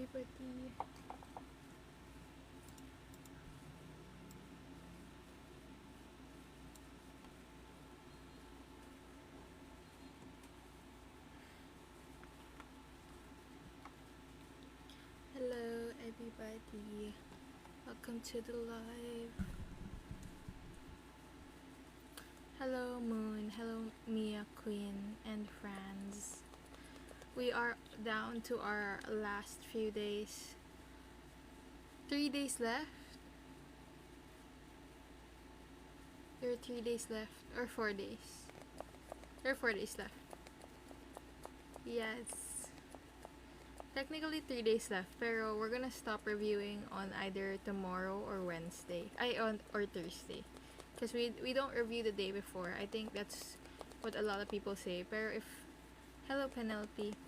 everybody. Hello everybody. Welcome to the live. Hello Moon, hello Mia Queen and friends. We are down to our last few days. 3 days left? There are 3 days left, or 4 days. There are 4 days left. Yes. Technically 3 days left, pero we're gonna stop reviewing on either tomorrow or Wednesday. Or Thursday. Because we don't review the day before. I think that's what a lot of people say. Pero if... Hello Penelope.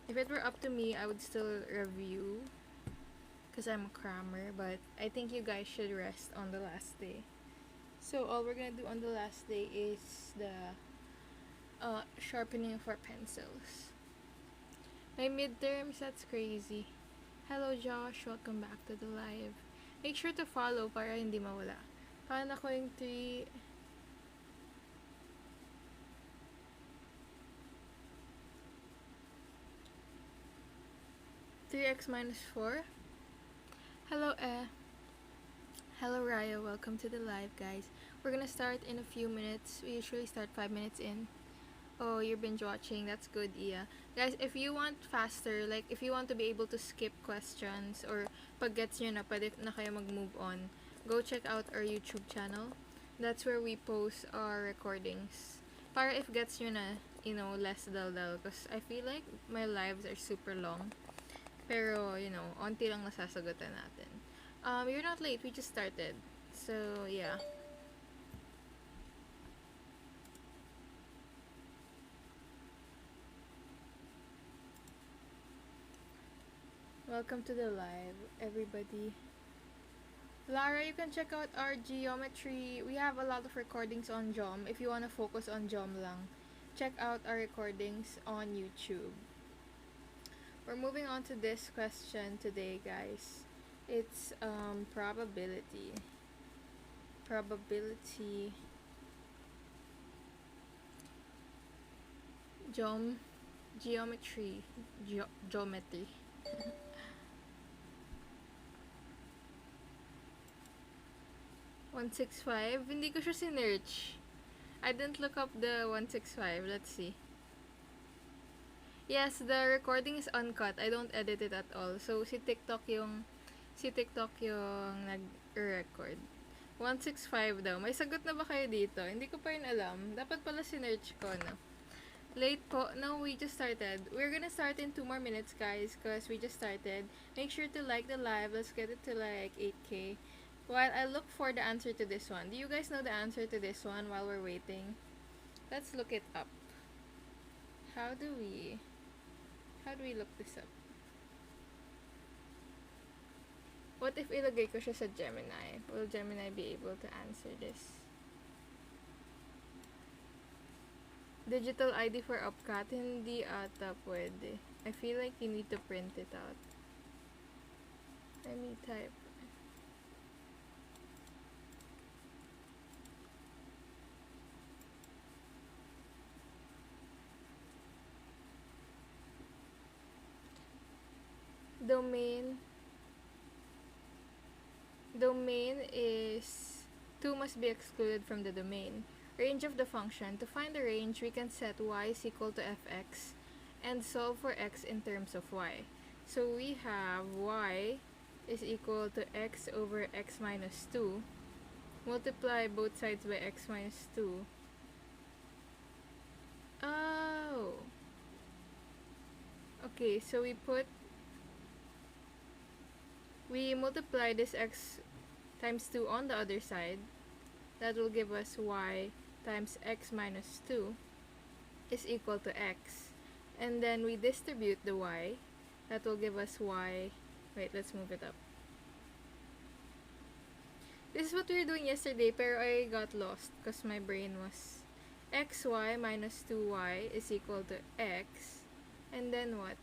If it were up to me, I would still review. Because I'm a crammer. But I think you guys should rest on the last day. So all we're gonna do on the last day is the sharpening of our pencils. My midterms, that's crazy. Hello Josh, welcome back to the live. Make sure to follow para hindi mawala. Paano ko yung 3x minus 4? Hello Hello Raya, welcome to the live guys. We're gonna start in a few minutes. We usually start 5 minutes in. Oh, you're binge watching. That's good, Iya. Guys, if you want faster, like if you want to be able to skip questions or pag gets nyo na, pwede na kayo mag-move on, go check out our YouTube channel. That's where we post our recordings. Para if gets nyo na, you know, less dal-dal. Because I feel like my lives are super long. Pero, you know, onti lang nasasagutan natin. You're not late. We just started. So, yeah. Welcome to the live, everybody. Lara, you can check out our geometry. We have a lot of recordings on Geom. If you want to focus on Geom lang, check out our recordings on YouTube. We're moving on to this question today, guys. It's probability. Probability. Geometry. Geometry. 165? Hindi ko siya sinearch. I didn't look up the 165. Let's see. Yes, the recording is uncut. I don't edit it at all. So, si TikTok yung nag-record. 165 daw. May sagot na ba kayo dito? Hindi ko pa rin alam. Dapat pala sinearch ko, no? Late po. No, we just started. We're gonna start in 2 more minutes, guys, because we just started. Make sure to like the live. Let's get it to like 8K. While I look for the answer to this one. Do you guys know the answer to this one while we're waiting? Let's look it up. How do we look this up? What if ilagay ko siya sa Gemini? Will Gemini be able to answer this? Digital ID for UPCAT? Hindi ata pwede. I feel like you need to print it out. Let me type. Domain is 2 must be excluded from the domain. Range of the function. To find the range, we can set y is equal to fx and solve for x in terms of y. So we have y is equal to x over x minus 2. Multiply both sides by x minus 2. Oh! Okay, so we multiply this x times 2 on the other side. That will give us y times x minus 2 is equal to x. And then we distribute the y. That will give us y. Wait, let's move it up. This is what we were doing yesterday, pero I got lost because my brain was xy minus 2y is equal to x. And then what?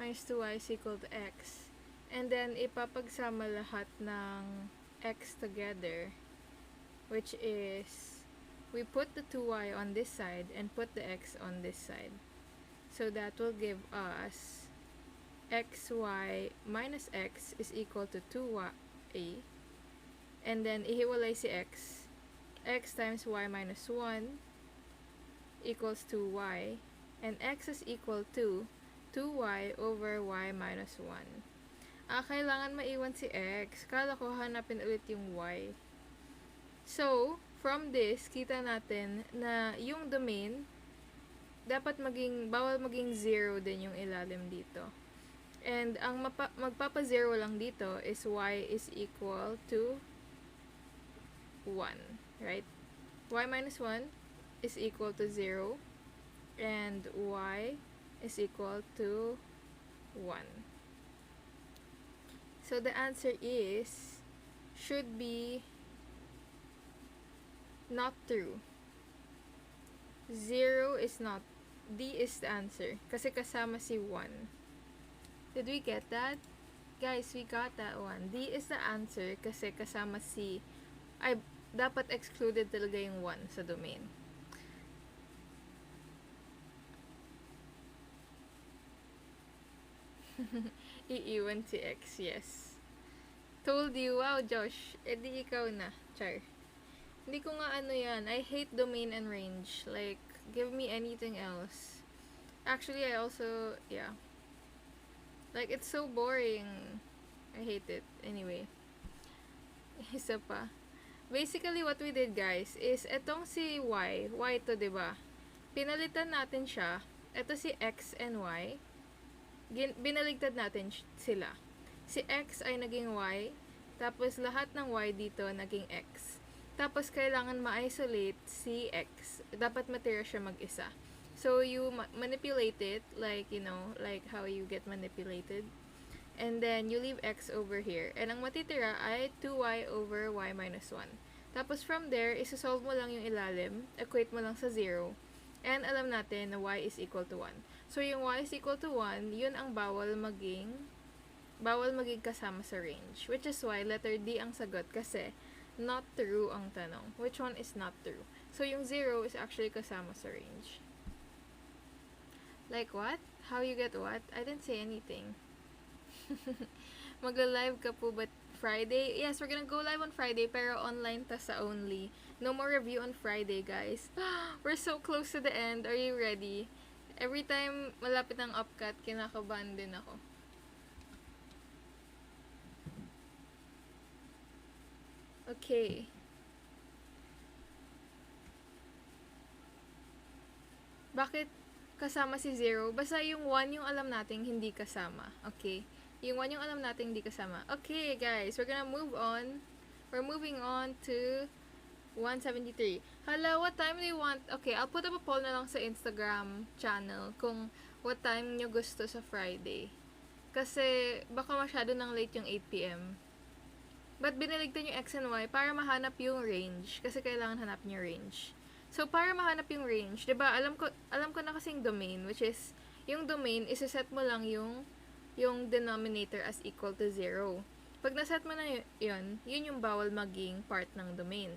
minus 2y is equal to x. And then, ipapagsama lahat ng x together, which is, we put the 2y on this side and put the x on this side. So that will give us xy minus x is equal to 2y. And then, ihiwalay si x. X times y minus 1 equals 2y. And x is equal to 2y over y minus 1. Kailangan maiwan si x. Kala ko hanapin ulit yung y. So, from this, kita natin na yung domain, bawal maging 0 din yung ilalim dito. And ang magpapa-0 lang dito is y is equal to 1. Right? Y minus 1 is equal to 0. And y is equal to 1. So the answer should be not true. 0 is not. D is the answer. Kasi kasama si 1. Did we get that? Guys, we got that one. D is the answer kasi kasama si... dapat excluded talaga yung 1 sa domain. Iiwan si X, yes. Told you, wow Josh, edi ikaw na, char. Hindi ko nga yan, I hate domain and range, like, give me anything else. Actually, I also, yeah. Like, it's so boring. I hate it. Anyway. Isa pa. Basically, what we did, guys, is etong si Y to, diba? Pinalitan natin siya. Ito si X and Y. Binaligtad natin sila. Si X ay naging Y, tapos lahat ng Y dito naging X. Tapos kailangan ma-isolate si X. Dapat matira siya mag-isa. So you manipulate it like, like how you get manipulated. And then you leave X over here. And ang matitira ay 2Y over Y minus 1. Tapos from there, isa-solve mo lang yung ilalim, equate mo lang sa 0. And alam natin na Y is equal to 1. So, yung y is equal to 1, yun ang bawal maging kasama sa range. Which is why letter D ang sagot kasi not true ang tanong. Which one is not true? So, yung 0 is actually kasama sa range. Like what? How you get what? I didn't say anything. Magla-live ka po ba Friday? Yes, we're gonna go live on Friday pero online tasa only. No more review on Friday, guys. We're so close to the end. Are you ready? Every time malapit ang UPCAT, kinakabahan din ako. Okay. Bakit kasama si 0? Basta yung 1 yung alam nating hindi kasama. Okay? Yung 1 yung alam nating hindi kasama. Okay, guys. We're gonna move on. We're moving on to 173. Hello, what time do you want? Okay, I'll put up a poll na lang sa Instagram channel kung what time nyo gusto sa Friday. Kasi baka masyado nang late yung 8 p.m. But biniligtan yung X and Y para mahanap yung range. Kasi kailangan hanap nyo range. So, para mahanap yung range, diba, alam ko na kasing domain, which is, yung domain, isa-set mo lang yung denominator as equal to 0. Pag naset mo na yun yung bawal maging part ng domain.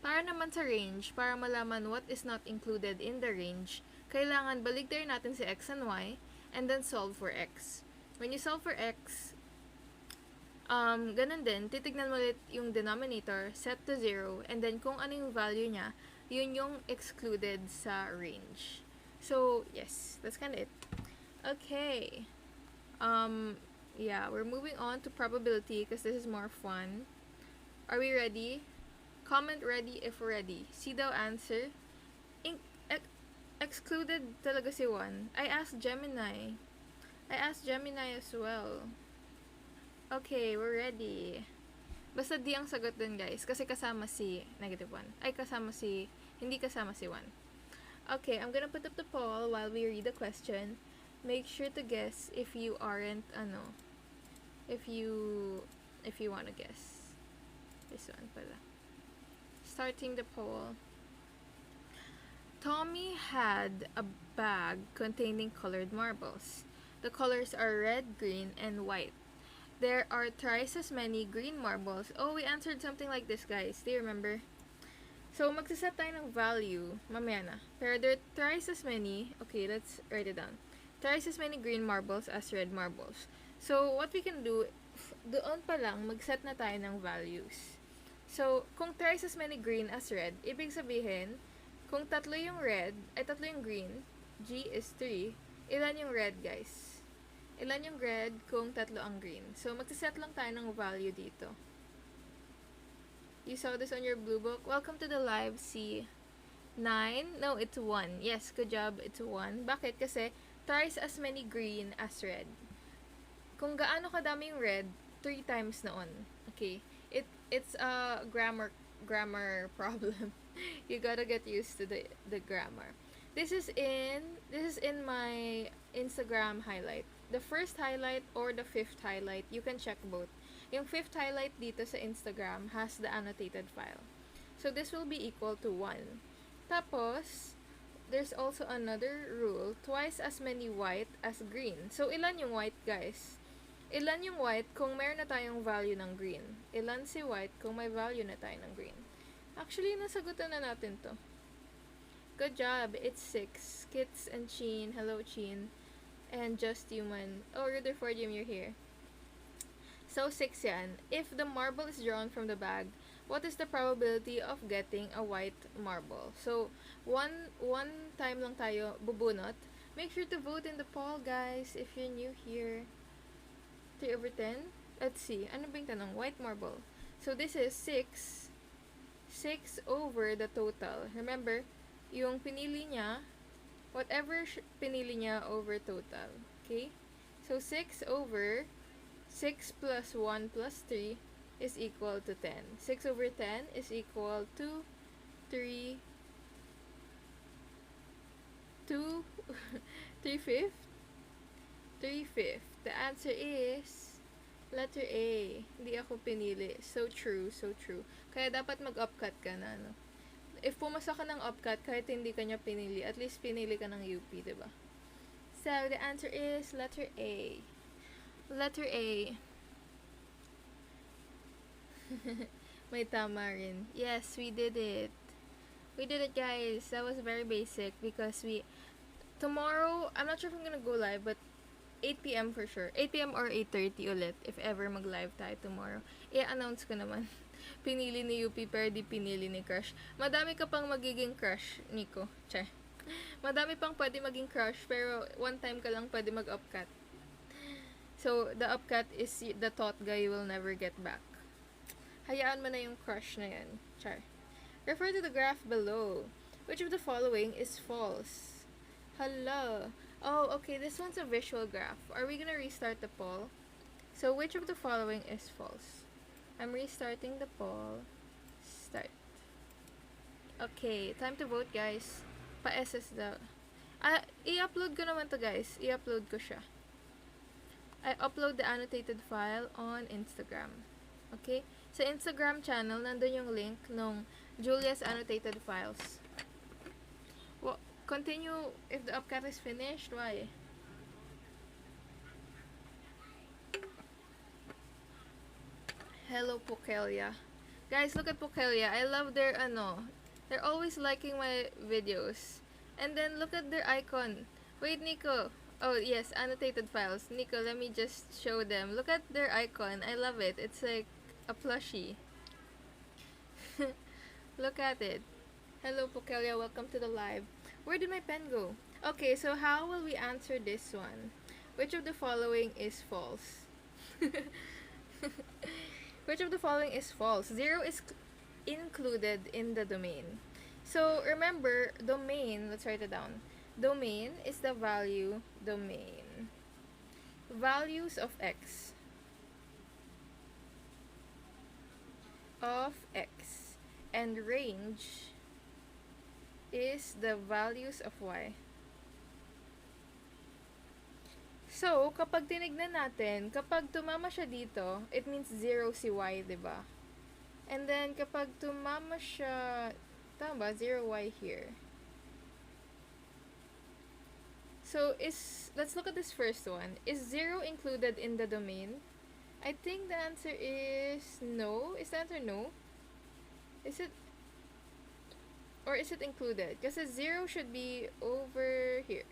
Para naman sa range, para malaman what is not included in the range, kailangan baligtarin natin si X and Y, and then solve for X. When you solve for X, ganun din, titignan mo ulit yung denominator, set to 0, and then kung ano yung value niya, yun yung excluded sa range. So, yes, that's kinda it. Okay. Yeah, we're moving on to probability because this is more fun. Are we ready? Comment ready if ready. See the answer. Excluded talaga si 1. I asked Gemini as well. Okay, we're ready. Basta D ang sagot dun, guys. Kasi kasama si negative 1. Hindi kasama si 1. Okay, I'm gonna put up the poll while we read the question. Make sure to guess if you aren't, if you wanna guess. This one pala. Starting the poll. Tommy had a bag containing colored marbles. The colors are red, green, and white. There are thrice as many green marbles. Oh, we answered something like this, guys. Do you remember? So, magsaset tayo ng value. Mamaya na. Pero there are thrice as many. Okay, let's write it down. Thrice as many green marbles as red marbles. So, what we can do, doon pa lang, mag-set na tayo ng values. So, kung thrice as many green as red, ibig sabihin, kung tatlo yung red, ay tatlo yung green, G is 3, ilan yung red, guys? Ilan yung red kung tatlo ang green? So, magsaset lang tayo ng value dito. You saw this on your blue book? Welcome to the live, C. 9? No, it's 1. Yes, good job, it's 1. Bakit? Kasi, thrice as many green as red. Kung gaano kadami yung red, 3 times noon. Okay? It's a grammar problem. You gotta get used to the grammar. This is in my Instagram highlight. The first highlight or the fifth highlight, you can check both. Yung fifth highlight dito sa Instagram has the annotated file. So, this will be equal to 1. Tapos, there's also another rule, twice as many white as green. So, ilan yung white, guys? Ilan yung white kung meron na tayong value ng green? Ilan si white kung may value na tayo ng green? Actually, nasagutan na natin to. Good job. It's 6. Kits and Chin. Hello, Chin. And Just Human. Oh, Rutherford, you're here. So, 6 yan. If the marble is drawn from the bag, what is the probability of getting a white marble? So, one time lang tayo bubunot. Make sure to vote in the poll, guys, if you're new here. 3 over 10? Let's see. Ano ba yung tanong? White marble. So, this is 6. 6 over the total. Remember, yung pinili niya, whatever pinili niya over total. Okay? So, 6 over 6 plus 1 plus 3 is equal to 10. 6 over 10 is equal to 3 fifths. 3 fifths. The answer is letter A. Hindi ako pinili. So true, so true. Kaya dapat mag-UPCAT ka na, no? If pumasa ka ng UPCAT, kahit hindi ka niya pinili, at least pinili ka ng UP, diba? So, the answer is letter A. Letter A. May tama rin. Yes, we did it. We did it, guys. That was very basic because tomorrow, I'm not sure if I'm gonna go live, but 8 p.m. for sure. 8 p.m. or 8:30 ulit if ever mag-live tayo tomorrow. I-announce ko naman. Pinili ni UP pero di pinili ni Crush. Madami ka pang magiging crush, Nico. Che. Madami pang pwede maging crush pero one time ka lang pwede mag-UPCAT. So, the UPCAT is the thought guy you will never get back. Hayaan mo na yung crush na yan. Char. Refer to the graph below. Which of the following is false? Hello. Oh, okay. This one's a visual graph. Are we gonna restart the poll? So, which of the following is false? I'm restarting the poll. Start. Okay. Time to vote, guys. Pa-SS daw. I-upload ko naman to, guys. I-upload ko siya. I upload the annotated file on Instagram. Okay? Sa Instagram channel, nandun yung link nung Julia's annotated files. Well, continue if the UPCAT is finished. Why? Hello, Pukelia. Guys, look at Pukelia. I love their, they're always liking my videos. And then, look at their icon. Wait, Nico. Oh, yes, annotated files. Nico, let me just show them. Look at their icon. I love it. It's like a plushie. Look at it. Hello, Pukelia. Welcome to the live. Where did my pen go? Okay, so how will we answer this one? Which of the following is false? Which of the following is false? 0 is included in the domain. So, remember, domain, let's write it down. Domain is the value domain. Values of x. Of x. And range is the values of y. So, kapag tinignan natin, kapag tumama siya dito, it means 0 si y, diba? And then, kapag tumama siya, tama ba? 0y here. So, let's look at this first one. Is 0 included in the domain? I think the answer is no. Is the answer no? Is it? Or is it included? Because 0 should be over here.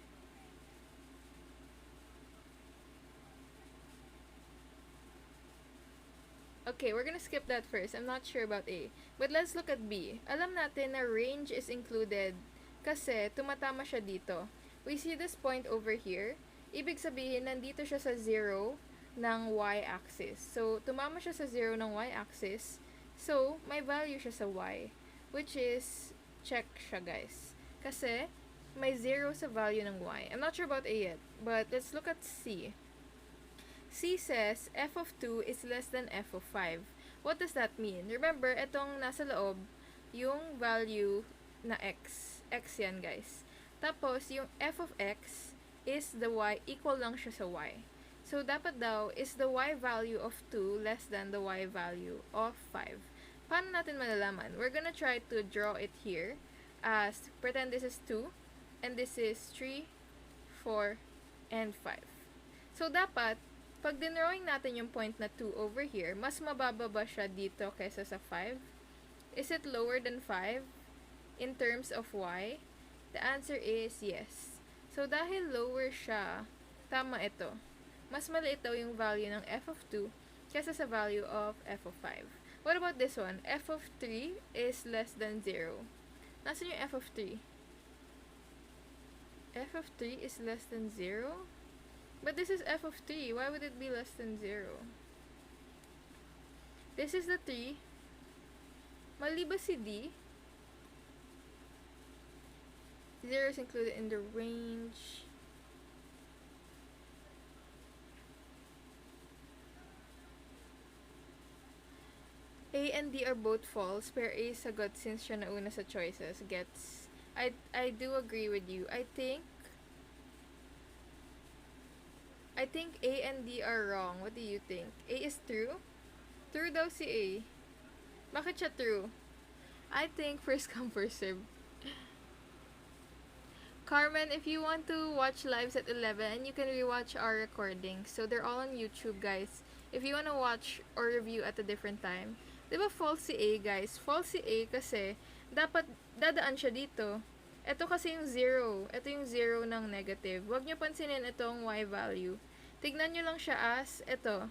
Okay, we're gonna skip that first. I'm not sure about A. But let's look at B. Alam natin na range is included kasi tumatama siya dito. We see this point over here. Ibig sabihin, nandito siya sa 0 ng y-axis. So, tumama siya sa 0 ng y-axis. So, may value siya sa y. Which is, check siya guys. Kasi, may 0 sa value ng y. I'm not sure about A yet. But, let's look at C. C says, f of 2 is less than f of 5. What does that mean? Remember, itong nasa loob, yung value na x. X yan, guys. Tapos, yung f of x is the y, equal lang siya sa y. So, dapat daw, is the y value of 2 less than the y value of 5? Paano natin malalaman? We're gonna try to draw it here as, pretend this is 2, and this is 3, 4, and 5. So, dapat, pag dinrawing natin yung point na 2 over here, mas mababa ba siya dito kaysa sa 5? Is it lower than 5 in terms of y? The answer is yes. So, dahil lower siya, tama ito. Mas maliit daw yung value ng f of 2 kaysa sa value of f of 5. What about this one? F of 3 is less than 0. Nasaan yung f of 3? F of 3 is less than 0? But this is f of 3. Why would it be less than 0? This is the 3. Mali ba si D? 0 is included in the range. A and D are both false, pero A is sagot since siya nauna sa choices. Gets. I do agree with you. I think A and D are wrong. What do you think? A is true? True daw si A. Bakit siya true? I think first come, first serve. Carmen, if you want to watch lives at 11, you can rewatch our recordings. So, they're all on YouTube, guys. If you want to watch or review at a different time. Diba false si A, guys? False si A kasi dapat dadaan siya dito. Ito kasi yung 0. Ito yung 0 ng negative. Huwag nyo pansinin itong y value. Tignan nyo lang siya as, ito.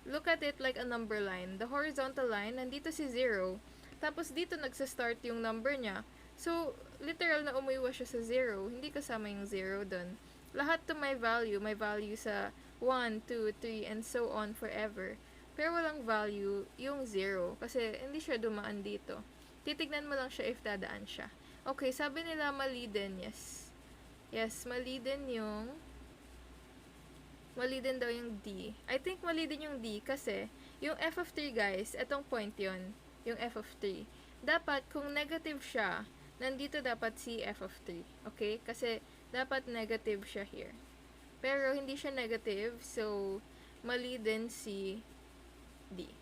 Look at it like a number line. The horizontal line, nandito si 0. Tapos dito nagsa-start yung number niya. So, literal na umuiwas siya sa 0. Hindi kasama yung 0 dun. Lahat to may value. May value sa 1, 2, 3, and so on forever. Pero walang value yung 0. Kasi hindi siya dumaan dito. Titignan mo lang siya if dadaan siya. Okay, sabi nila mali din, yes. Yes, mali din daw yung D. I think mali din yung D kasi yung f of 3, guys, etong point yon, yung f of 3. Dapat, kung negative siya, nandito dapat si f of 3. Okay? Kasi dapat negative siya here. Pero hindi siya negative, so mali din si D.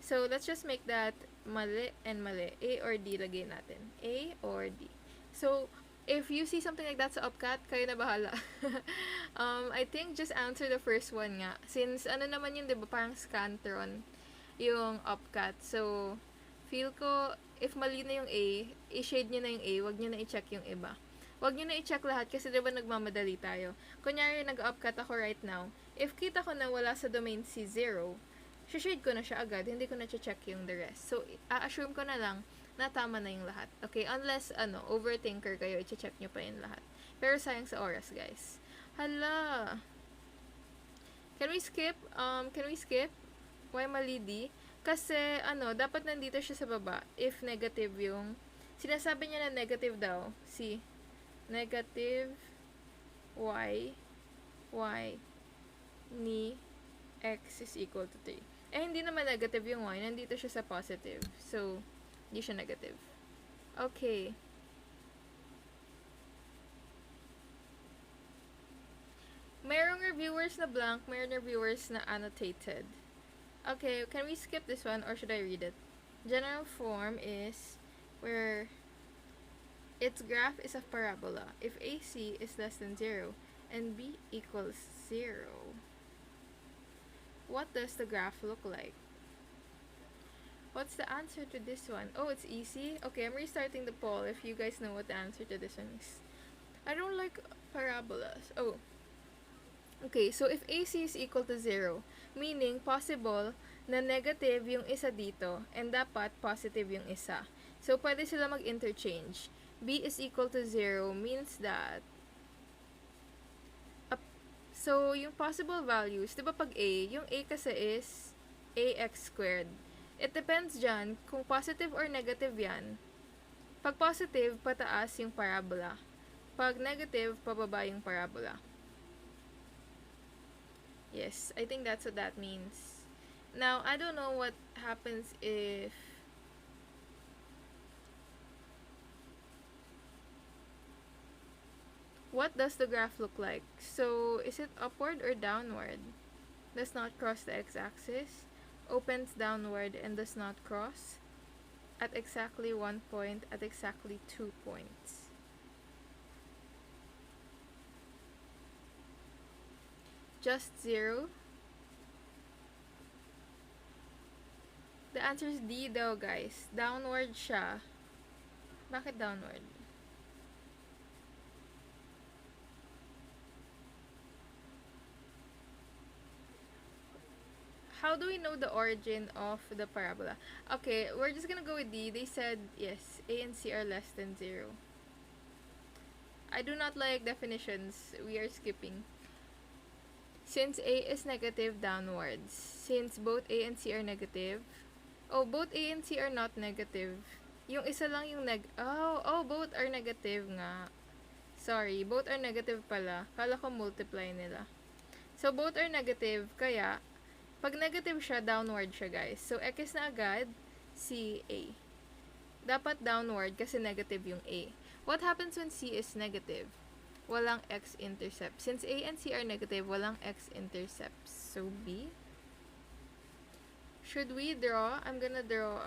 So, let's just make that mali and mali. A or D lagay natin. A or D. So, if you see something like that sa UPCAT, kayo na bahala. I think just answer the first one nga. Since, ano naman yun, diba, parang scantron yung UPCAT. So, feel ko, if mali na yung A, i-shade nyo na yung A, wag nyo na i-check yung iba. Wag nyo na i-check lahat kasi diba nagmamadali tayo. Kunyari, nag-UPCAT ako right now. If kita ko na wala sa domain C 0, shade ko na siya agad, hindi ko na check yung the rest. So, a-assume ko na lang na tama na yung lahat. Okay? Unless, overthinker kayo, i-check nyo pa yung lahat. Pero sayang sa oras, guys. Hala! Can we skip? Why mali D? Kasi, dapat nandito siya sa baba. If negative yung, sinasabi niya na negative daw. See? Negative y ni x is equal to 3. Eh, hindi naman negative yung y. Nandito siya sa positive. So, hindi siya negative. Okay. Merong reviewers na blank, merong reviewers na annotated. Okay, can we skip this one or should I read it? General form is where its graph is a parabola. If AC is less than 0 and b equals 0. What does the graph look like? What's the answer to this one? Oh, it's easy. Okay, I'm restarting the poll if you guys know what the answer to this one is. I don't like parabolas. Oh. Okay, so if AC is equal to 0, meaning possible na negative yung isa dito and dapat positive yung isa. So, pwede sila mag-interchange. B is equal to 0 means that so, yung possible values, di ba pag A, yung A kasi is ax squared. It depends dyan kung positive or negative yan. Pag positive, pataas yung parabola. Pag negative, pababa yung parabola. Yes, I think that's what that means. Now, I don't know what happens if what does the graph look like? So, is it upward or downward? Does not cross the x-axis, opens downward and does not cross at exactly 1 point, at exactly 2 points. Just 0. The answer is D daw, guys. Downward siya. Bakit downward? How do we know the origin of the parabola? Okay, we're just gonna go with D. They said, yes, A and C are less than 0. I do not like definitions. We are skipping. Since A is negative, downwards. Since both A and C are negative. Oh, both A and C are not negative. Yung isa lang yung both are negative nga. Sorry, both are negative pala. Kala ko multiply nila. So, both are negative, kaya pag negative siya, downward siya, guys. So, X na agad, C, A. Dapat downward kasi negative yung A. What happens when C is negative? Walang x-intercept. Since A and C are negative, walang x-intercepts. So, B. Should we draw? I'm gonna draw,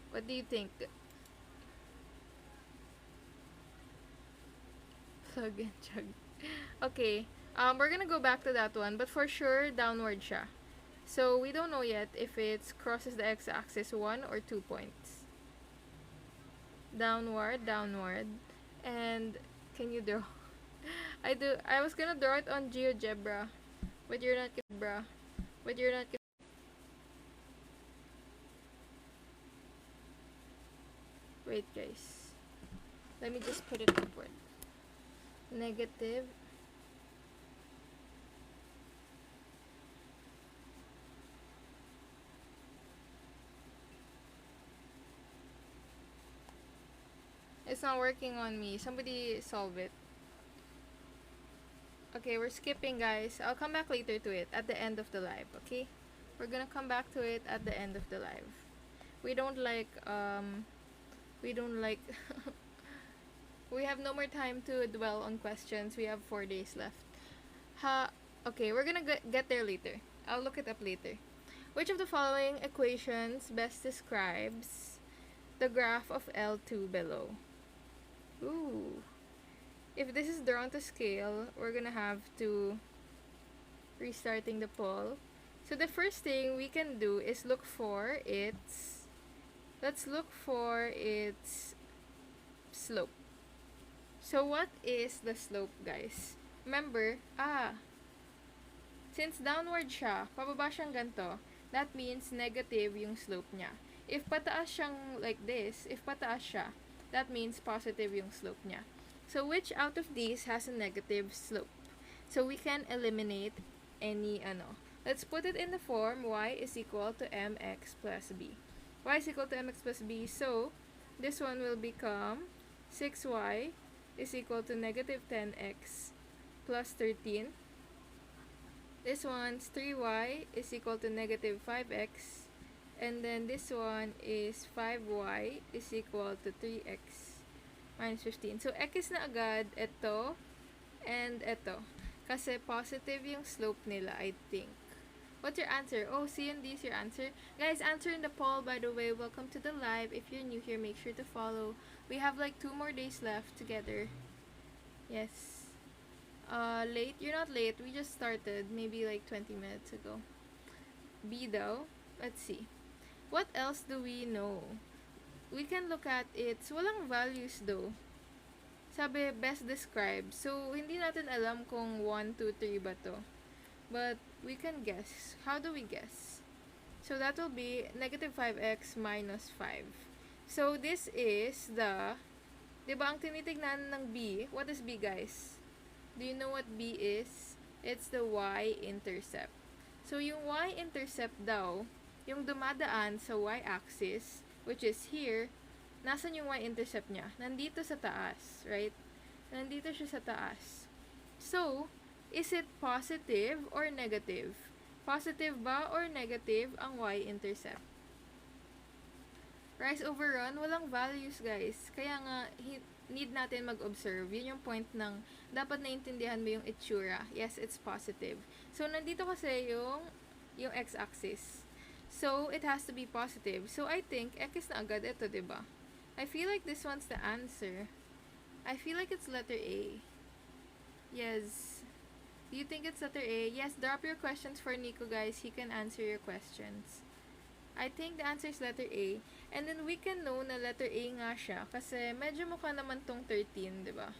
what do you think? Plug and chug. Okay. We're gonna go back to that one, but for sure, downward siya. So, we don't know yet if it crosses the x-axis 1 or 2 points. Downward. And, can you draw? I was gonna draw it on GeoGebra, but you're not gonna, wait, guys. Let me just put it upward. Negative. It's not working on me. Somebody solve it. Okay, we're skipping, guys. I'll come back later to it at the end of the live, okay? We're gonna come back to it at the end of the live. We don't like, we have no more time to dwell on questions. We have 4 days left. Okay, we're gonna get there later. I'll look it up later. Which of the following equations best describes the graph of L2 below? Ooh. If this is drawn to scale, we're gonna have to restarting the poll. So the first thing we can do is look for its slope. So what is the slope, guys? Remember, since downward siya, pababa siyang ganito, that means negative yung slope niya. If pataas siyang like this, if pataas siya, that means positive yung slope niya. So, which out of these has a negative slope? So, we can eliminate any, Let's put it in the form y is equal to mx plus b. Y is equal to mx plus b. So, this one will become 6y is equal to negative 10x plus 13. This one's 3y is equal to negative 5x. And then this one is 5y is equal to 3x minus 15. So, x na agad, ito, and ito. Kasi positive yung slope nila, I think. What's your answer? Oh, C and D is your answer. Guys, answer in the poll, by the way. Welcome to the live. If you're new here, make sure to follow. We have like 2 more days left together. Yes. Late? You're not late. We just started maybe like 20 minutes ago. B daw. Let's see. What else do we know? We can look at its walang values though. Sabi, best described. So, hindi natin alam kung 1, 2, 3 ba to. But, we can guess. How do we guess? So, that will be negative 5x minus 5. So, this is the, diba ang tinitignan ng B? What is B, guys? Do you know what B is? It's the y-intercept. So, yung y-intercept daw, yung dumadaan sa y-axis, which is here, nasan yung y-intercept niya? Nandito sa taas, right? Nandito siya sa taas. So, is it positive or negative? Positive ba or negative ang y-intercept? Rise over run, walang values, guys. Kaya nga, need natin mag-observe. Yun yung point ng dapat naintindihan mo yung itsura. Yes, it's positive. So, nandito kasi yung x-axis. So, it has to be positive. So, I think, x na agad ito, diba? I feel like this one's the answer. I feel like it's letter A. Yes. Do you think it's letter A? Yes, drop your questions for Nico, guys. He can answer your questions. I think the answer is letter A. And then we can know na letter A nga siya kasi medyo mukha naman tong 13, di ba?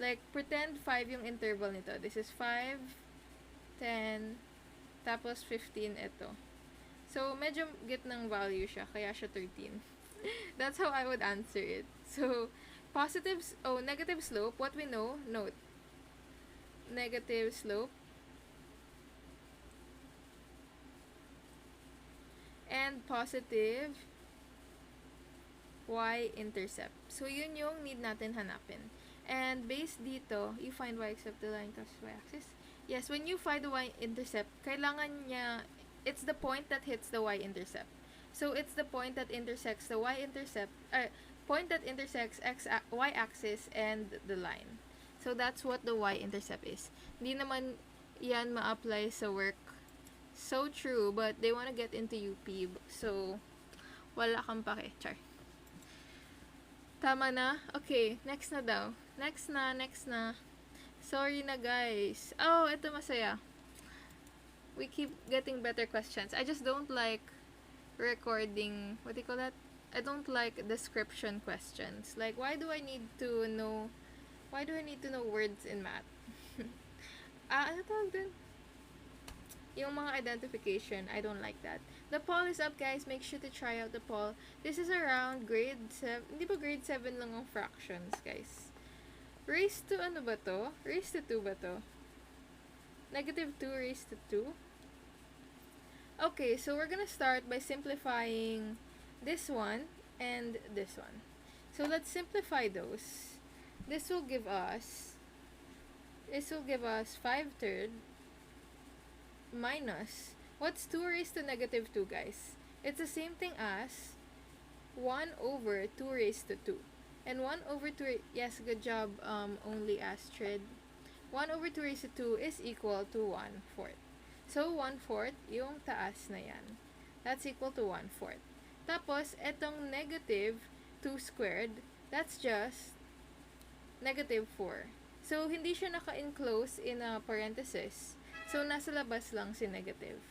Like, pretend 5 yung interval nito. This is 5, 10, tapos 15 ito. So, medyo gitnang value siya, kaya siya 13. That's how I would answer it. So, negative slope, what we know, note. Negative slope. And positive y-intercept. So, yun yung need natin hanapin. And based dito, you find y-except the line crosses y-axis. Yes, when you find the y-intercept, kailangan niya, it's the point that hits the y-intercept. So, it's the point that intersects the y-intercept, point that intersects y-axis and the line. So, that's what the y-intercept is. Hindi naman yan ma-apply sa work. So true, but they want to get into UP. So, wala kang pake. Char. Tama na? Okay, next na daw. Next na. Sorry na, guys. Oh, ito masaya. We keep getting better questions. I just don't like recording, what do you call that? I don't like description questions. Like, why do I need to know words in math? Ano tawag dun? Yung mga identification, I don't like that. The poll is up, guys. Make sure to try out the poll. This is around grade 7. Hindi ba grade 7 lang ang fractions, guys? Raised to ano ba to? Raised to 2 ba to? Negative 2 raised to 2? Okay, so we're gonna start by simplifying this one and this one. So let's simplify those. This will give us 5/3 minus, what's 2 raised to negative 2, guys? It's the same thing as 1 over 2 raised to 2. And 1 over 2, yes, good job, only Astrid. 1 over 2 raised to 2 is equal to 1/4. So, 1/4, yung taas na yan. That's equal to 1/4. Tapos, etong negative 2 squared, that's just negative 4. So, hindi siya naka-enclose in a parenthesis. So, nasa labas lang si negative.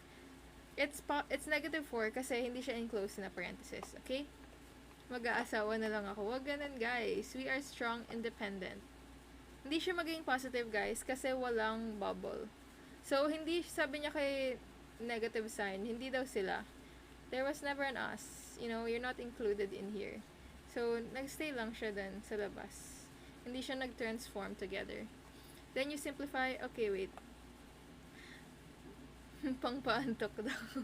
It's negative 4 kasi hindi siya enclosed in a parenthesis. Okay? Mag-aasawa na lang ako. Wag ganun, guys. We are strong, independent. Hindi siya maging positive, guys, kasi walang bubble. So, hindi, sabi niya kay negative sign, hindi daw sila. There was never an us. You know, you're not included in here. So, nagstay lang siya dun sa labas. Hindi siya nag-transform together. Then, you simplify, okay, wait. Pangpaantok daw.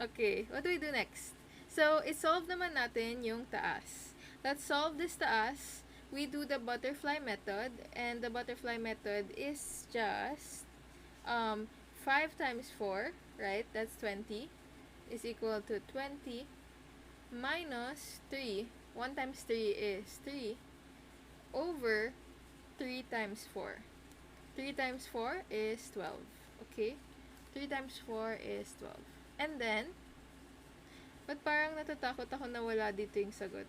Okay, what do we do next? So, isolve naman natin yung taas. Let's solve this taas. We do the butterfly method, and the butterfly method is just 5 times 4, right? That's 20, is equal to 20 minus 3. 1 times 3 is 3 over 3 times 4. 3 times 4 is 12. Okay? 3 times 4 is 12. And then, ba't parang natatakot ako na wala dito yung sagot?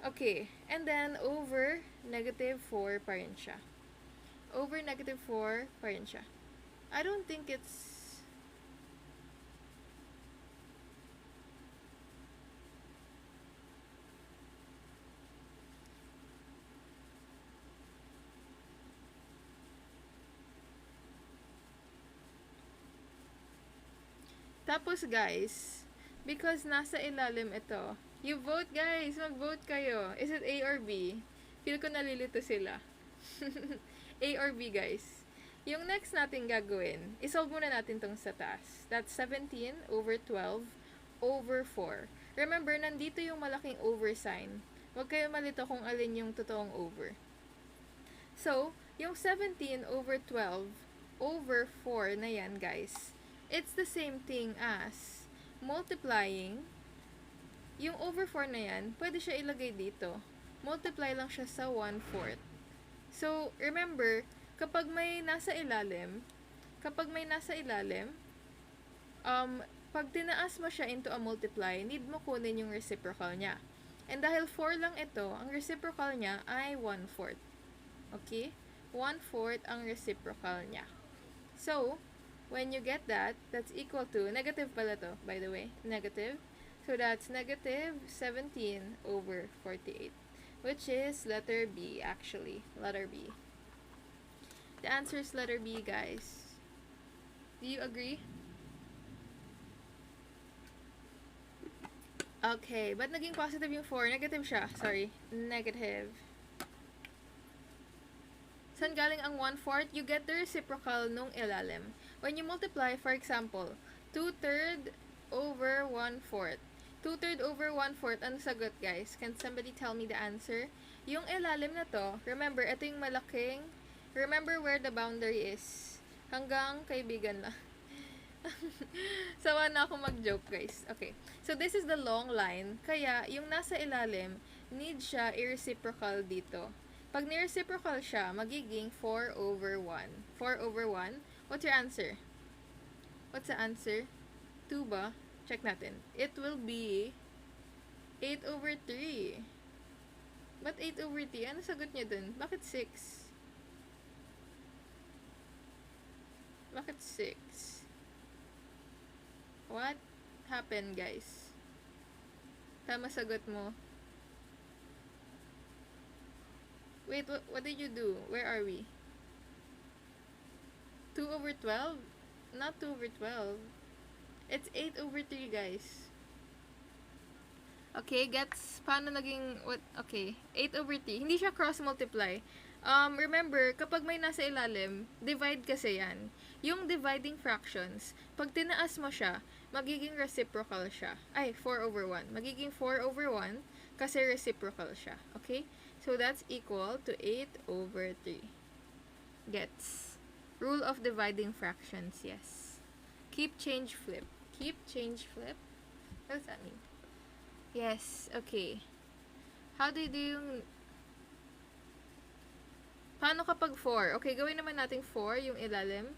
Okay, and then over negative 4 pa rin siya. Over negative 4 pa rin siya. I don't think it's... Tapos guys, because nasa ilalim ito, you vote guys, mag-vote kayo. Is it A or B? Feel ko nalilito sila. A or B guys. Yung next natin gagawin, isolve muna natin tong sa taas. That's 17 over 12 over 4. Remember, nandito yung malaking over sign. Huwag kayo malito kung alin yung totoong over. So, yung 17 over 12 over 4 na yan guys, it's the same thing as multiplying. Yung over 4 na yan, pwede siya ilagay dito. Multiply lang siya sa 1/4. So, remember, kapag may nasa ilalim, pag tinaas mo siya into a multiply, need mo kunin yung reciprocal niya. And dahil 4 lang ito, ang reciprocal niya ay 1/4. Okay? 1/4 ang reciprocal niya. So, when you get that, that's equal to, negative pala to, by the way, negative. So, that's negative 17 over 48, which is letter B, actually. Letter B. The answer is letter B, guys. Do you agree? Okay, but naging positive yung 4. Negative siya. Sorry. Negative. Saan galing ang 1/4? You get the reciprocal nung ilalim. When you multiply, for example, 2/3 over 1/4. 2/3 over 1/4. Ano sagot, guys? Can somebody tell me the answer? Yung ilalim na to, remember, ito yung malaking, remember where the boundary is. Hanggang kaibigan lang. Sawa na ako mag-joke, guys. Okay. So, this is the long line. Kaya, yung nasa ilalim, need siya i-reciprocal dito. Pag ni-reciprocal siya, magiging 4 over 1. 4 over 1. What's your answer? What's the answer? 2 ba? Check natin. It will be 8 over 3. Ba't 8 over 3? Ano sagot niya dun? Bakit 6? Bakit 6? What happened, guys? Tama sagot mo. Wait, what did you do? Where are we? 2 over 12? Not 2 over 12. It's 8 over 3, guys. Okay, gets, paano naging, what, okay, 8 over 3. Hindi siya cross-multiply. Remember, kapag may nasa ilalim, divide kasi yan. Yung dividing fractions, pag tinaas mo siya, magiging reciprocal siya. Ay, 4 over 1. Magiging 4 over 1 kasi reciprocal siya. Okay? So, that's equal to 8 over 3. Gets. Rule of dividing fractions, yes. Keep, change, flip. Keep, change, flip. What does that mean? Yes, okay. How do you do yung... Paano kapag 4? Okay, gawin naman natin 4 yung ilalim.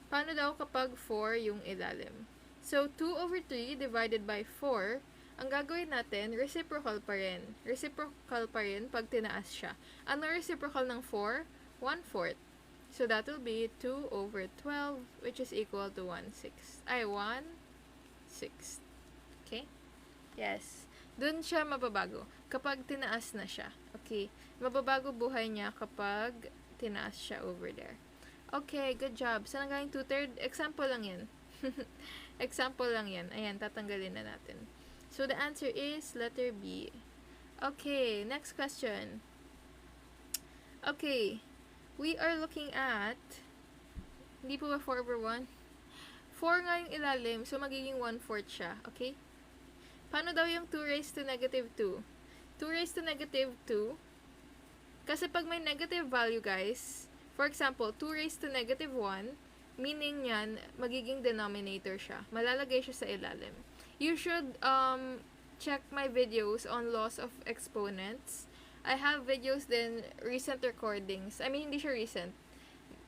Paano daw kapag 4 yung ilalim? So, 2 over 3 divided by 4, ang gagawin natin, reciprocal pa rin. Reciprocal pa rin pag tinaas siya. Ano reciprocal ng 4? 1/4. So, that will be 2 over 12, which is equal to 1/6. Ay, 1/6. Okay? Yes. Doon siya mababago kapag tinaas na siya. Okay? Mababago buhay niya kapag tinaas siya over there. Okay, good job. Saan ang galing 2/3? Example lang yan. Example lang yan. Ayan, tatanggalin na natin. So, the answer is letter B. Okay, next question. Okay, we are looking at, hindi po ba 4 over 1? 4 nga yung ilalim, so magiging 1/4 siya. Okay? Paano daw yung 2 raised to negative 2? 2 raised to negative 2, kasi pag may negative value, guys, for example, 2 raised to negative 1, meaning yan, magiging denominator siya. Malalagay siya sa ilalim. You should check my videos on laws of exponents. I have videos din, recent recordings. I mean, hindi siya recent.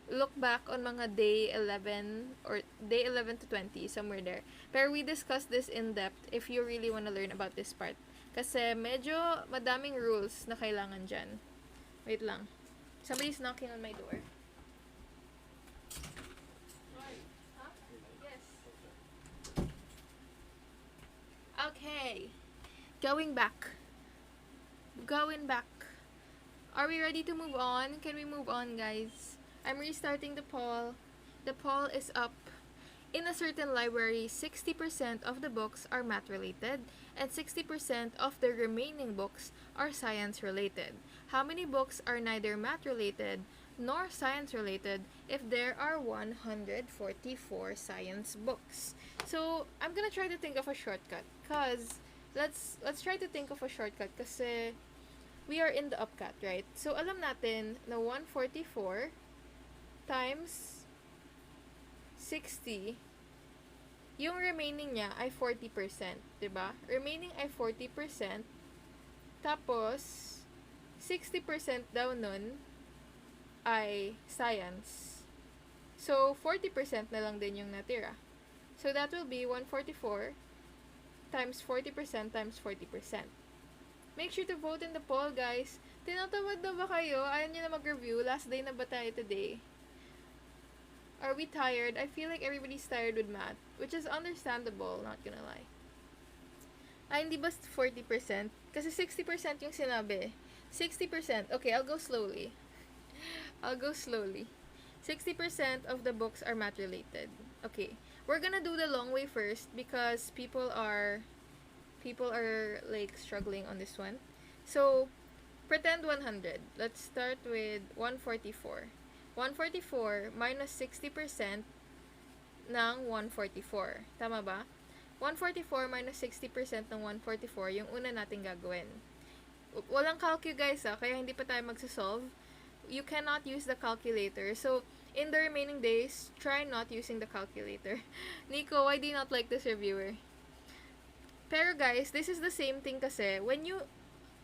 Look back on mga day 11 or day 11 to 20, somewhere there. Pero we discussed this in depth if you really want to learn about this part. Kasi medyo madaming rules na kailangan dyan. Wait lang. Somebody's knocking on my door. Huh? Yes. Okay. Going back. Are we ready to move on? Can we move on, guys? I'm restarting the poll. The poll is up. In a certain library, 60% of the books are math-related, and 60% of the remaining books are science-related. How many books are neither math-related nor science-related if there are 144 science books? So, I'm gonna try to think of a shortcut, cause let's try to think of a shortcut kasi we are in the UPCAT, right? So, alam natin na 144 times 60, yung remaining niya ay 40%, 'di ba? Remaining ay 40%, tapos 60% daw nun ay science. So 40% na lang din yung natira. So that will be 144 times 40% times 40%. Make sure to vote in the poll, guys. Tinatamad na ba kayo? Ayaw nyo na mag-review? Last day na ba tayo today? Are we tired? I feel like everybody's tired with math, which is understandable, not gonna lie. Ay, hindi ba 40%? Kasi 60% yung sinabi. 60%. Okay, I'll go slowly. 60% of the books are math-related. Okay. We're gonna do the long way first because people are like struggling on this one. So, pretend 100. Let's start with 144. 144 minus 60% ng 144. Tama ba? 144 minus 60% ng 144, yung una natin gagawin. Walang calcu, guys, kaya hindi pa tayo magsasolve. You cannot use the calculator. So, in the remaining days, try not using the calculator. Nico, why do you not like this reviewer? Pero guys, this is the same thing kasi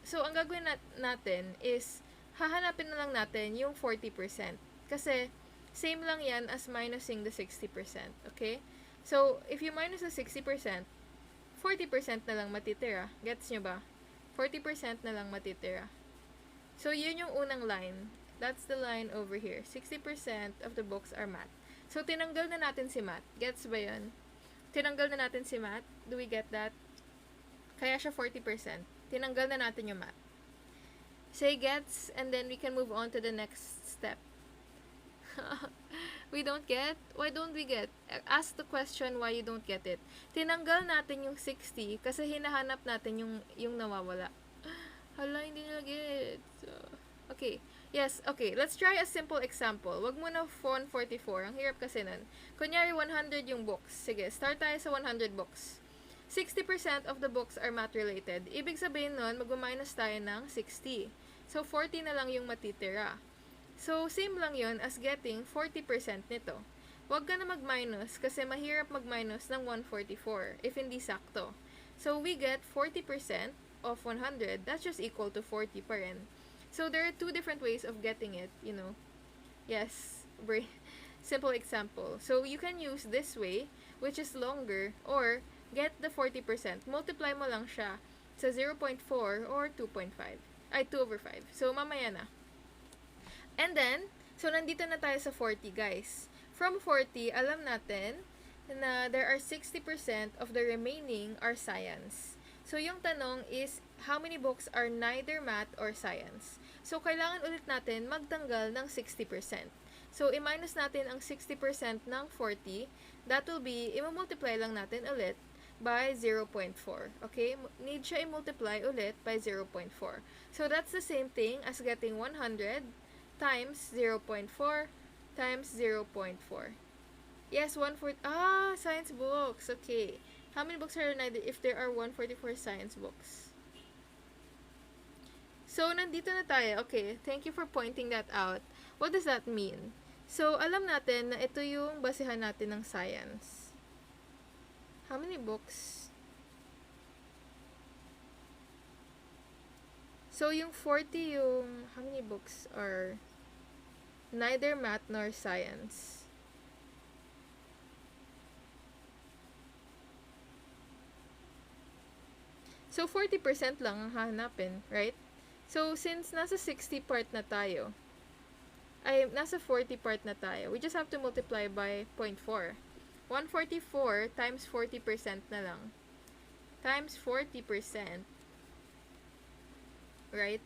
so ang gagawin natin is hahanapin na lang natin yung 40%. Kasi, same lang yan as minusing the 60%. Okay? So, if you minus the 60%, 40% na lang matitira. Gets nyo ba? 40% na lang matitira. So, yun yung unang line. That's the line over here. 60% of the books are math. So, tinanggal na natin si math. Gets ba yun? Tinanggal na natin si math. Do we get that? Kaya siya 40%. Tinanggal na natin yung math. Say gets, and then we can move on to the next step. We don't get? Why don't we get? Ask the question why you don't get it. Tinanggal natin yung 60 kasi hinahanap natin yung nawawala. Hala, hindi nila get. Okay. Yes, okay. Let's try a simple example. Wag mo na 144. Ang hirap kasi nun. Kunyari, 100 yung books. Sige, start tayo sa 100 books. 60% of the books are math-related. Ibig sabihin nun, mag-minus tayo ng 60. So, 40 na lang yung matitira. So, same lang yon as getting 40% nito. Huwag ka na mag-minus kasi mahirap mag-minus ng 144 if hindi sakto. So, we get 40% of 100. That's just equal to 40 pa rin. So, there are two different ways of getting it, you know. Yes, simple example. So, you can use this way, which is longer, or get the 40%. Multiply mo lang siya sa 0.4 or 2.5. Ay, 2 over 5. So, mamaya na. And then, so nandito na tayo sa 40, guys. From 40, alam natin na there are 60% of the remaining are science. So, yung tanong is, how many books are neither math or science? So, kailangan ulit natin magtanggal ng 60%. So, i-minus natin ang 60% ng 40. That will be, i-multiply lang natin ulit by 0.4. Okay? Need siya i-multiply ulit by 0.4. So, that's the same thing as getting 100 times 0.4 times 0.4. Yes, 140. Science books. Okay. How many books are neither if there are 144 science books? So, nandito na tayo. Okay. Thank you for pointing that out. What does that mean? So, alam natin na ito yung basihan natin ng science. How many books? So, yung 40 yung, how many books are neither math nor science? So, 40% lang ang hahanapin, right? So, since nasa 60 part na tayo, ay nasa 40 part na tayo, we just have to multiply by 0.4. 144 times 40% na lang. Times 40%, right?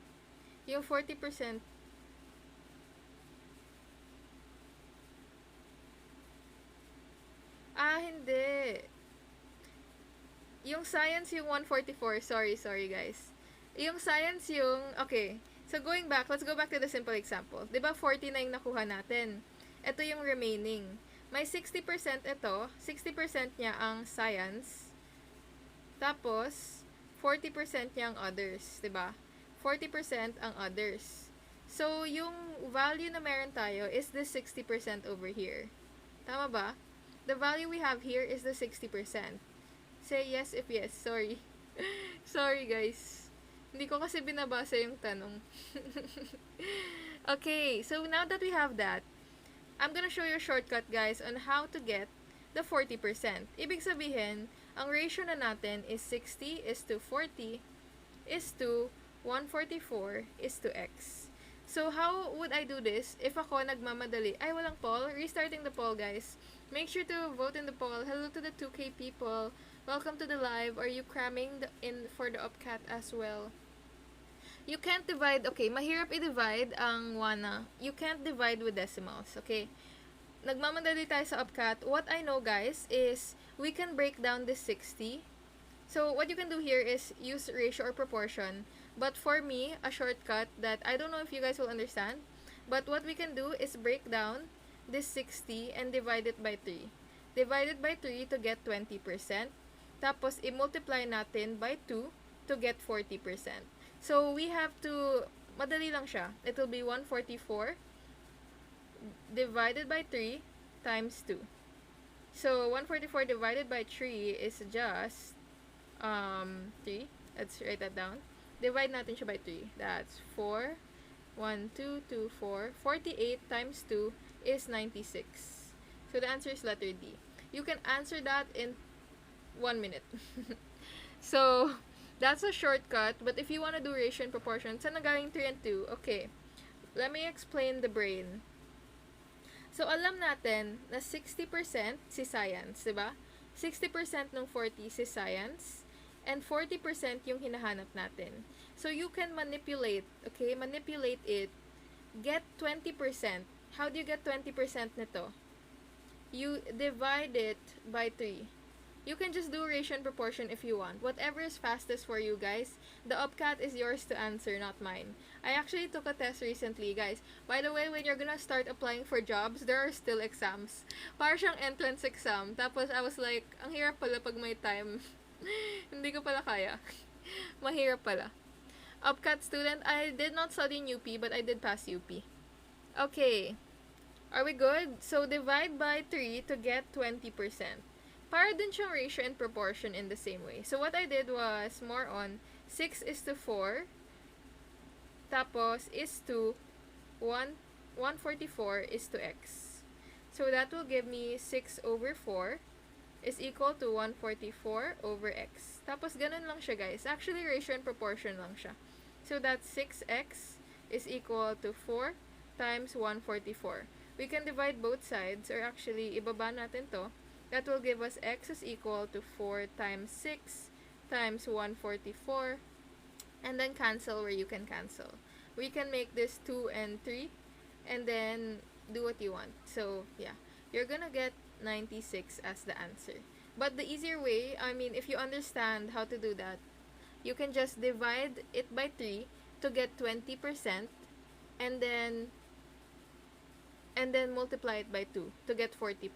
Yung 40%, hindi. Yung science yung 144. Sorry guys. Yung science yung, okay. So, going back, let's go back to the simple example. Diba 40 na yung nakuha natin? Ito yung remaining. May 60% ito. 60% niya ang science. Tapos, 40% niya ang others. Diba? 40% ang others. So, yung value na meron tayo is the 60% over here. Tama ba? The value we have here is the 60%. Say yes if yes. Sorry. Sorry, guys. Hindi ko kasi binabasa yung tanong. Okay, so now that we have that, I'm gonna show you a shortcut, guys, on how to get the 40%. Ibig sabihin, ang ratio na natin is 60 is to 40 is to 144 is to x. So, how would I do this if ako nagmamadali? Ay, walang poll. Restarting the poll, guys. Make sure to vote in the poll. Hello to the 2K people. Welcome to the live. Are you cramming in for the UPCAT as well? You can't divide. Okay, mahirap i-divide ang wana. You can't divide with decimals. Okay? Nagmamadali tayo sa UPCAT. What I know, guys, is we can break down this 60. So, what you can do here is use ratio or proportion. But for me, a shortcut that I don't know if you guys will understand, but what we can do is break down this 60 and divide it by 3. Divide it by 3 to get 20%. Tapos, i-multiply natin by 2 to get 40%. So, we have to, madali lang siya. It will be 144 divided by 3 times 2. So, 144 divided by 3 is just 3. Let's write that down. Divide natin siya by 3. That's 4. 1, 2, 2, 4. 48 times 2 is 96. So, the answer is letter D. You can answer that in 1 minute. So, that's a shortcut. But if you want to do ratio and proportion, saan nagaling 3 and 2? Okay. Let me explain the brain. So, alam natin na 60% si science, diba? 60% ng 40 si science, and 40% yung hinahanap natin. So, you can manipulate, okay? Manipulate it. Get 20%. How do you get 20% nito? You divide it by 3. You can just do ratio and proportion if you want. Whatever is fastest for you, guys. The UPCAT is yours to answer, not mine. I actually took a test recently, guys. By the way, when you're gonna start applying for jobs, there are still exams. Parang siyang entrance exam. Tapos, I was like, ang hirap pala pag may time. Hindi ko pala kaya. Mahirap pala. UPCAT student, I did not study in UP, but I did pass UP. Okay. Are we good? So, divide by 3 to get 20%. Para din siyang ratio and proportion in the same way. So, what I did was more on 6 is to 4. Tapos, is to 144 is to x. So, that will give me 6 over 4 is equal to 144 over x. Tapos, ganun lang siya, guys. Actually, ratio and proportion lang siya. So, that's 6x is equal to 4 times 144. We can divide both sides, or actually, ibaba natin to. That will give us x is equal to 4 times 6 times 144. And then cancel where you can cancel. We can make this 2 and 3. And then do what you want. So, yeah. You're gonna get 96 as the answer. But the easier way, I mean, if you understand how to do that, you can just divide it by 3 to get 20%. And then multiply it by 2 to get 40%.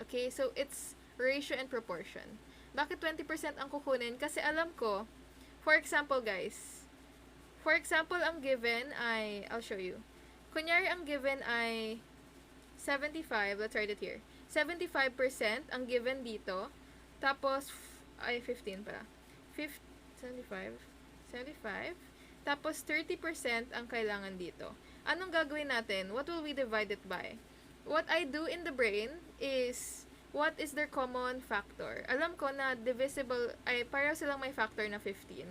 Okay? So, it's ratio and proportion. Bakit 20% ang kukunin? Kasi alam ko, for example, guys, ang given ay, I'll show you. Kunyari, ang given ay 75, let's write it here. 75% ang given dito. Tapos, 15 pala. 75. Tapos, 30% ang kailangan dito. Anong gagawin natin? What will we divide it by? What I do in the brain is what is their common factor? Alam ko na divisible, ay pareho silang may factor na 15.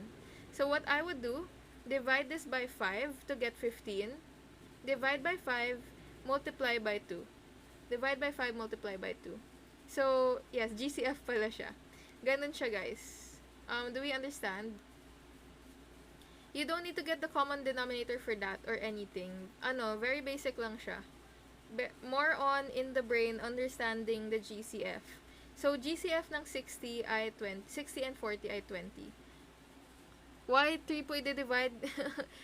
So, what I would do, divide this by 5 to get 15. Divide by 5, multiply by 2. Divide by 5, multiply by 2. So, yes, GCF pala siya. Ganun siya, guys. Do we understand? You don't need to get the common denominator for that or anything. Very basic lang siya. More on in the brain, understanding the GCF. So, GCF ng 60 ay 20. 60 and 40 ay 20. Why 3 po i-divide?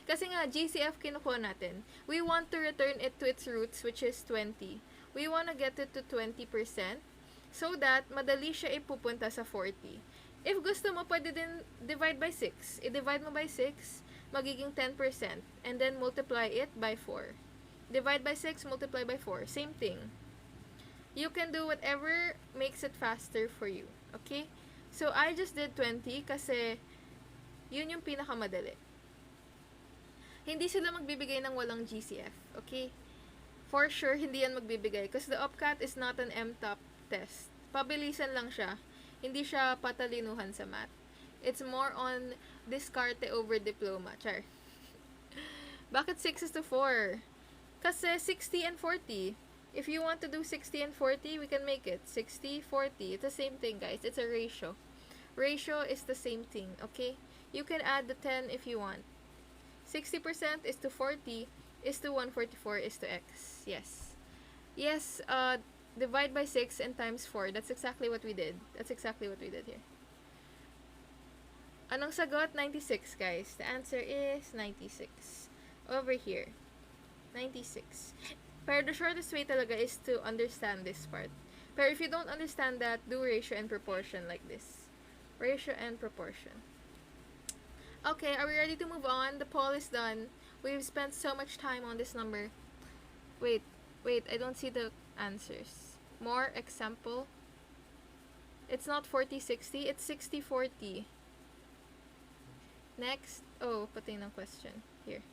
Kasi nga, GCF kinukuha natin. We want to return it to its roots, which is 20. We want to get it to 20% so that madali siya ipupunta sa 40. If gusto mo, pwede din divide by 6. I-divide mo by 6, magiging 10%. And then multiply it by 4. Divide by 6, multiply by 4. Same thing. You can do whatever makes it faster for you. Okay? So, I just did 20 kasi yun yung pinakamadali. Hindi sila magbibigay ng walang GCF. Okay? For sure, hindi yan magbibigay. Because the UPCAT is not an MTOP test. Pabilisan lang siya. Hindi siya patalinuhan sa math. It's more on diskarte over diploma. Char. Bakit 6 is to 4? Kasi 60 and 40. If you want to do 60 and 40, we can make it. 60, 40. It's the same thing, guys. It's a ratio. Ratio is the same thing, okay? You can add the 10 if you want. 60% is to 40 is to 144 is to x. Yes. Yes, divide by 6 and times 4. That's exactly what we did. That's exactly what we did here. Anong sagot? 96, guys. The answer is 96. Over here. 96. Pero the shortest way talaga is to understand this part. Pero if you don't understand that, do ratio and proportion like this. Ratio and proportion. Okay, are we ready to move on? The poll is done. We've spent so much time on this number. Wait, I don't see the answers. More example. It's not 40-60, it's 60-40. Next. Oh, pati ng question. Here.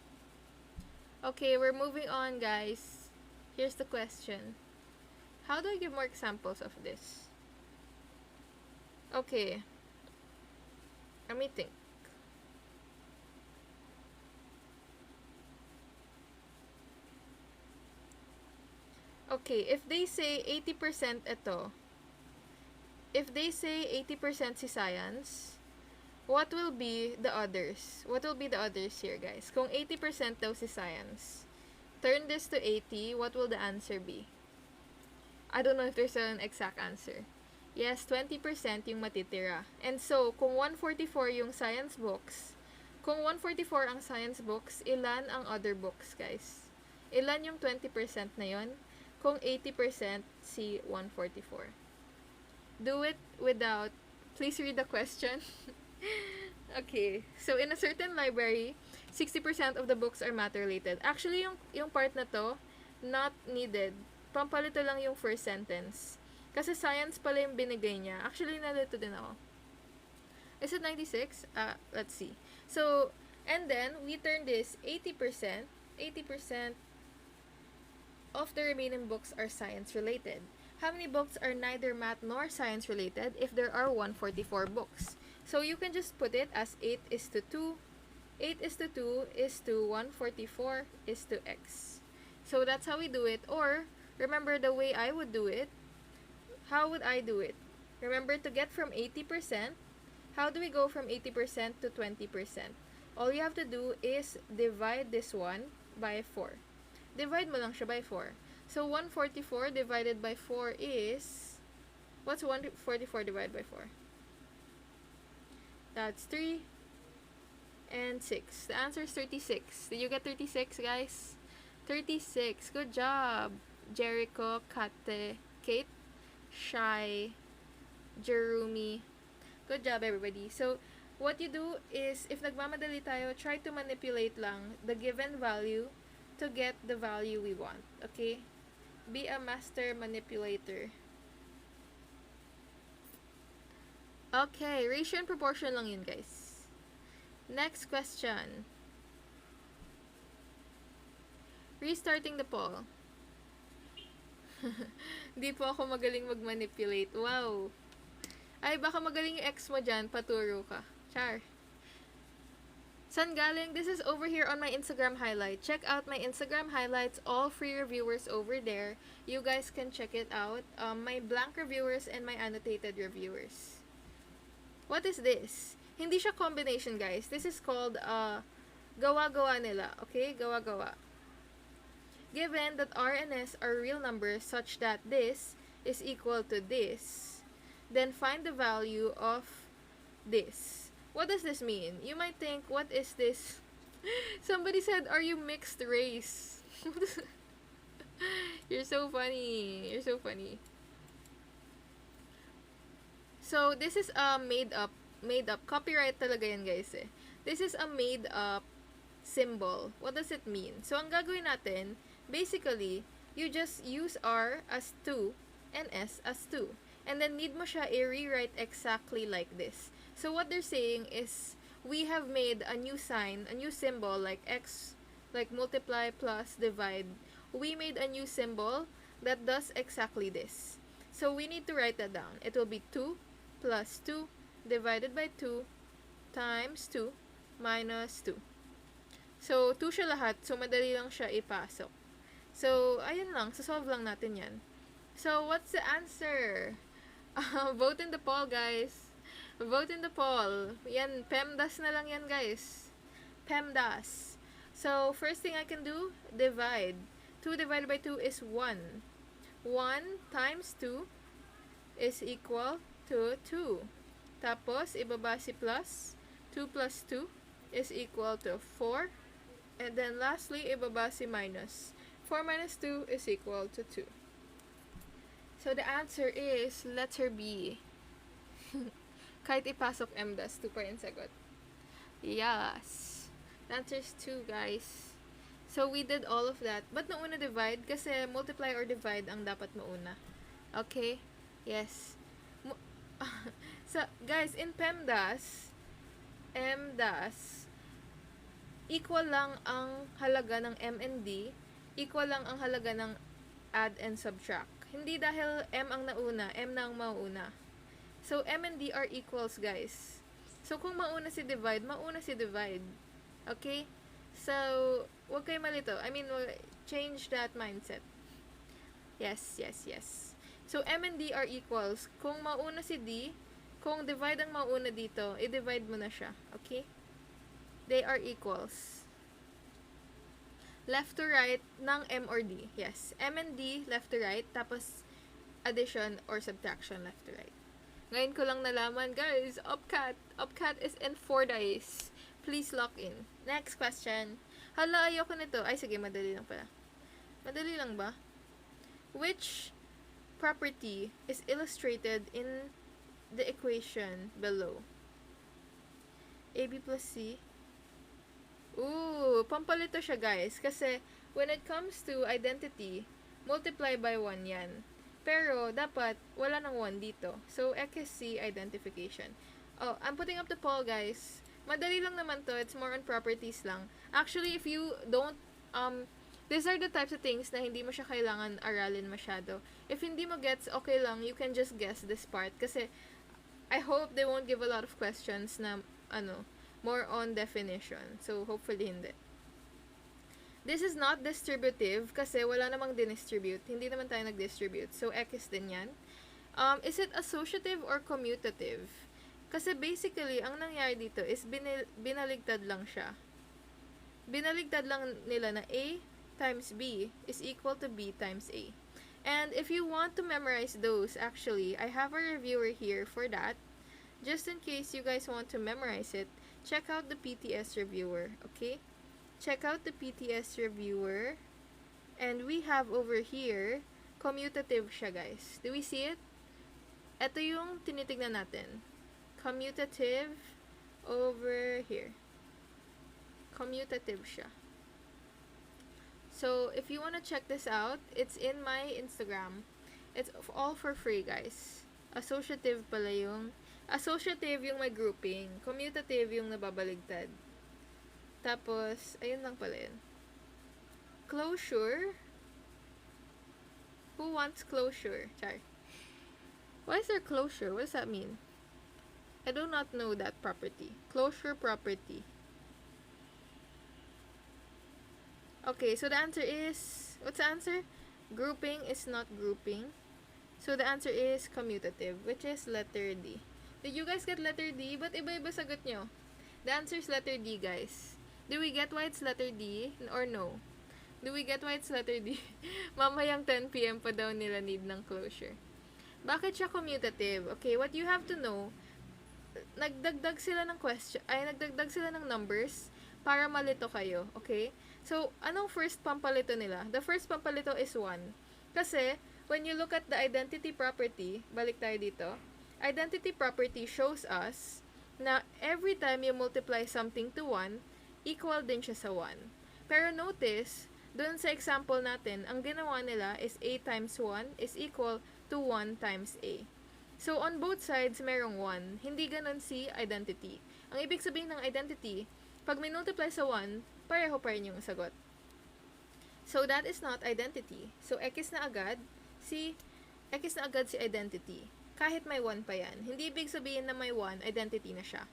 Okay, we're moving on, guys. Here's the question. How do I give more examples of this? Okay. Let me think. Okay, if they say 80% ito, if they say 80% si science, what will be the others? What will be the others here, guys? Kung 80% daw si science, turn this to 80, what will the answer be? I don't know if there's an exact answer. Yes, 20% yung matitira. And so, kung 144 yung science books, kung 144 ang science books, ilan ang other books, guys? Ilan yung 20% na yon? Kung 80% si 144. Do it without, please read the question. Okay, so in a certain library, 60% of the books are math-related. Actually, yung part na to, not needed. Pampalito lang yung first sentence. Kasi science pala yung binigay niya. Actually, nalito din ako. Is it 96? Let's see. So, and then, we turn this 80% of the remaining books are science-related. How many books are neither math nor science-related if there are 144 books? So, you can just put it as 8 is to 2. 8 is to 2 is to 144 is to x. So, that's how we do it. Or, remember the way I would do it. How would I do it? Remember, to get from 80%, how do we go from 80% to 20%? All you have to do is divide this one by 4. Divide mo lang siya by 4. So, 144 divided by 4 is... What's 144 divided by 4? That's 3 and 6. The answer is 36. Did you get 36, guys? 36. Good job. Jericho, Kate, Shai, Jerumi. Good job, everybody. So, what you do is, if nagmamadali tayo, try to manipulate lang the given value to get the value we want. Okay? Be a master manipulator. Okay, ratio and proportion lang yun, guys. Next question. Restarting the poll. Di po ako magaling mag-manipulate. Wow. Ay, baka magaling yung ex mo dyan. Paturo ka. Char. San galing? This is over here on my Instagram highlight. Check out my Instagram highlights. All free reviewers over there. You guys can check it out. My blank reviewers and my annotated reviewers. What is this? Hindi siya combination, guys. This is called gawa-gawa nila. Okay? Gawa-gawa. Given that R and S are real numbers such that this is equal to this, then find the value of this. What does this mean? You might think, what is this? Somebody said, are you mixed race? You're so funny. You're so funny. So, this is a made up, copyright talaga yan, guys, eh. This is a made up symbol. What does it mean? So, ang gagawin natin, basically, you just use R as 2 and S as 2. And then, need mo siya i-rewrite exactly like this. So, what they're saying is, we have made a new sign, a new symbol, like X, like multiply, plus, divide. We made a new symbol that does exactly this. So, we need to write that down. It will be 2 plus 2 divided by 2 times 2 minus 2. So, 2 siya lahat. So, madali lang siya ipasok. So, ayun lang. Solve lang natin yan. So, what's the answer? Vote in the poll, guys. Vote in the poll. Yan, PEMDAS na lang yan, guys. PEMDAS. So, first thing I can do, divide. 2 divided by 2 is 1. 1 times 2 is equal to 2. Tapos, ibaba si plus. 2 plus 2 is equal to 4. And then, lastly, ibaba si minus. 4 minus 2 is equal to 2. So, the answer is letter B. Kahit ipasok MDAS, 2 pa rin sagot. Yes. The answer is 2, guys. So, we did all of that. Ba't nauna divide? Kasi multiply or divide ang dapat mauna. Okay? Yes. So, guys, in PEMDAS, equal lang ang halaga ng M and D, equal lang ang halaga ng add and subtract. Hindi dahil M ang nauna, M na ang mauuna. So, M and D are equals, guys. So, kung mauna si divide, mauna si divide. Okay? So, wag kayo malito. I mean, change that mindset. Yes, yes, yes. So, M and D are equals. Kung mauna si D, kung divide ang mauna dito, i-divide mo na siya. Okay? They are equals. Left to right ng M or D. Yes. M and D, left to right. Tapos, addition or subtraction, left to right. Ngayon ko lang nalaman, guys. UPCAT. UPCAT is in 4 days. Please lock in. Next question. Hala, ayoko nito. Ay, sige, madali lang pala. Madali lang ba? Which property is illustrated in the equation below? AB plus C. Ooh, pampalito siya, guys. Kasi, when it comes to identity, multiply by 1 yan. Pero, dapat, wala nang 1 dito. So, XC identification. Oh, I'm putting up the poll, guys. Madali lang naman to. It's more on properties lang. Actually, if you don't, these are the types of things na hindi mo siya kailangan aralin masyado. If hindi mo gets, okay lang. You can just guess this part. Kasi, I hope they won't give a lot of questions na, more on definition. So, hopefully hindi. This is not distributive kasi wala namang dinistribute. Hindi naman tayo nag-distribute. So, X din yan. Is it associative or commutative? Kasi basically, ang nangyari dito is binaligtad lang siya. Binaligtad lang nila na A times B is equal to B times A. And if you want to memorize those, actually, I have a reviewer here for that. Just in case you guys want to memorize it, check out the PTS reviewer, okay? Check out the PTS reviewer. And we have over here, commutative siya, guys. Do we see it? Ito yung tinitignan natin. Commutative over here. Commutative siya. So, if you want to check this out, it's in my Instagram. It's all for free, guys. Associative pala yung... Associative yung may grouping. Commutative yung nababaligtad. Tapos, ayun lang pala yun. Closure. Who wants closure? Char. Why is there closure? What does that mean? I do not know that property. Closure property. Okay, so the answer is... What's the answer? Grouping is not grouping. So the answer is commutative, which is letter D. Did you guys get letter D? Ba't iba-iba sagot nyo? The answer is letter D, guys. Do we get why it's letter D? Or no? Do we get why it's letter D? Mamayang 10 p.m. pa daw nila need ng closure. Bakit siya commutative? Okay, what you have to know, nagdagdag sila ng nagdagdag sila ng numbers para malito kayo, okay? So, anong first pampalito nila? The first pampalito is 1. Kasi, when you look at the identity property, balik tayo dito, identity property shows us na every time you multiply something to 1, equal din siya sa 1. Pero notice, doon sa example natin, ang ginawa nila is a times 1 is equal to 1 times a. So, on both sides, merong 1. Hindi ganun si identity. Ang ibig sabihin ng identity, pag minultiply sa 1, pareho pa rin yung sagot. So, that is not identity. So, x na agad si identity. Kahit may 1 pa yan. Hindi ibig sabihin na may 1, identity na siya.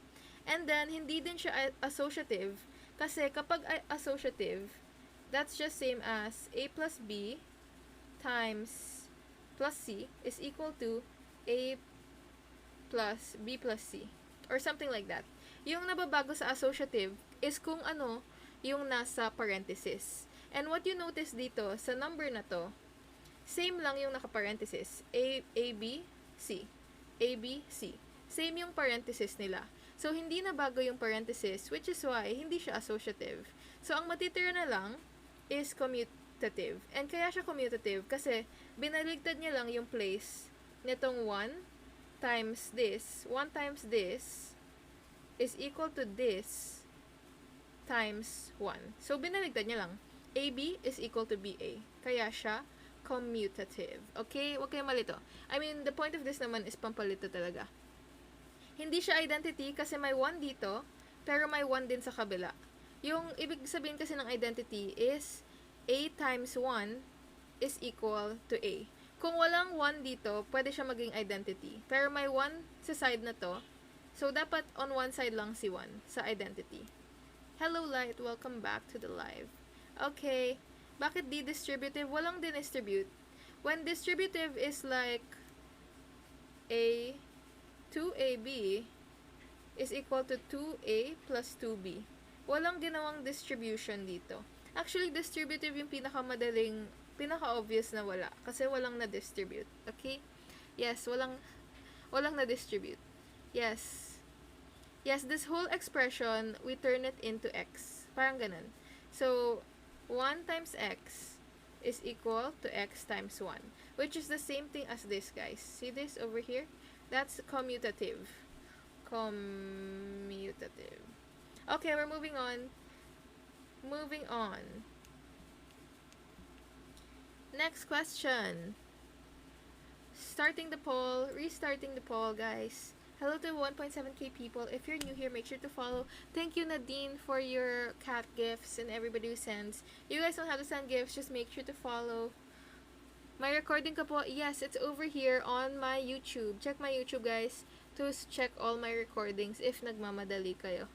And then, hindi din siya associative. Kasi kapag associative, that's just same as a plus b times plus c is equal to a plus b plus c. Or something like that. Yung nababago sa associative is kung ano yung nasa parenthesis. And what you notice dito, sa number na to, same lang yung naka-parenthesis. A, B, C. A, B, C. Same yung parenthesis nila. So, hindi na bago yung parenthesis, which is why hindi siya associative. So, ang matitira na lang is commutative. And kaya siya commutative kasi binaligtad niya lang yung place nitong 1 times this. 1 times this is equal to this times 1. So, binaligtad niya lang. AB is equal to BA. Kaya siya commutative. Okay? Huwag kayong malito. I mean, the point of this naman is pampalito talaga. Hindi siya identity kasi may 1 dito, pero may 1 din sa kabila. Yung ibig sabihin kasi ng identity is A times 1 is equal to A. Kung walang 1 dito, pwede siya maging identity. Pero may 1 sa side na to, so dapat on one side lang si 1 sa identity. Hello, Light. Welcome back to the live. Okay. Bakit di distributive? Walang din distribute. When distributive is like A 2AB is equal to 2A plus 2B. Walang ginawang distribution dito. Actually, distributive yung pinaka-obvious na wala. Kasi walang na-distribute. Okay? Yes, walang na-distribute. Yes. Yes, this whole expression, we turn it into x. Parang ganun. So, 1 times x is equal to x times 1. Which is the same thing as this, guys. See this over here? That's commutative. Commutative. Okay, we're moving on. Moving on. Next question. Starting the poll. Restarting the poll, guys. Hello to 1.7k people. If you're new here, make sure to follow. Thank you, Nadine, for your cat gifts and everybody who sends. You guys don't have to send gifts. Just make sure to follow. My recording ka po. Yes, it's over here on my YouTube. Check my YouTube, guys, to check all my recordings if nagmamadali kayo.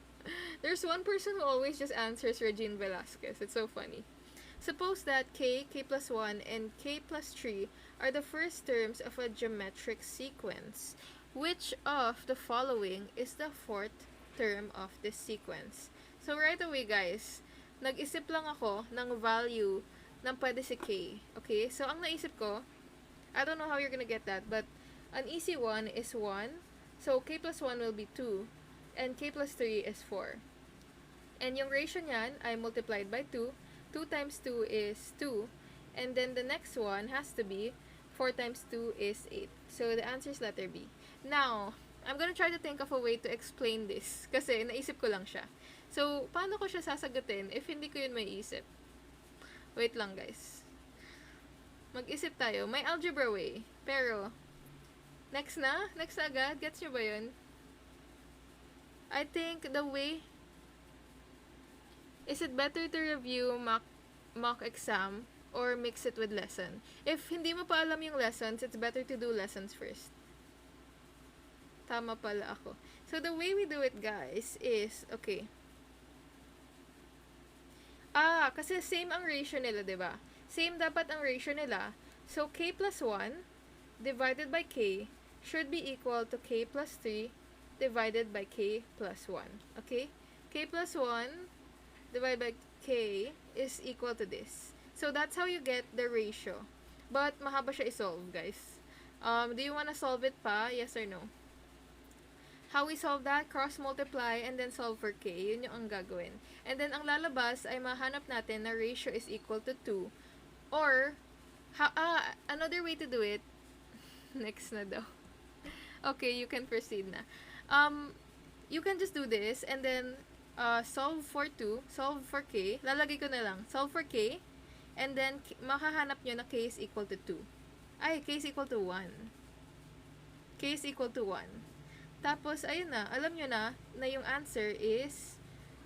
There's one person who always just answers Regine Velasquez. It's so funny. Suppose that k plus 1, and k plus 3 are the first terms of a geometric sequence. Which of the following is the fourth term of this sequence? So, right away, guys, nag-isip lang ako ng value ng pwede si k. Okay? So, ang naisip ko, I don't know how you're gonna get that, but an easy one is 1. So, k plus 1 will be 2. And k plus 3 is 4. And yung ratio niyan ay multiplied by 2. 2 times 2 is 2. And then the next one has to be 4 times 2 is 8. So, the answer is letter B. Now, I'm gonna try to think of a way to explain this. Kasi, naisip ko lang siya. So, paano ko siya sasagutin if hindi ko yun may isip? Wait lang, guys. Mag-isip tayo. May algebra way. Pero, next na? Next na agad? Gets nyo ba yun? I think the way... Is it better to review mock exam or mix it with lesson. If hindi mo pa alam yung lessons, it's better to do lessons first. Tama pala ako. So, the way we do it, guys, is, okay. Kasi same ang ratio nila, diba? Same dapat ang ratio nila. So, k plus 1 divided by k should be equal to k plus 3 divided by k plus 1. Okay? K plus 1 divided by k is equal to this. So, that's how you get the ratio. But, mahaba siya i-solve, guys. Do you wanna solve it pa? Yes or no? How we solve that? Cross-multiply and then solve for k. Yun yung ang gagawin. And then, ang lalabas ay mahanap natin na ratio is equal to 2. Or, another way to do it, next na daw. Okay, you can proceed na. You can just do this and then solve for 2, solve for k. Lalagay ko na lang, solve for k. And then, makahanap nyo na k is equal to 2. Ay, k is equal to 1. K is equal to 1. Tapos, ayun na, alam nyo na yung answer is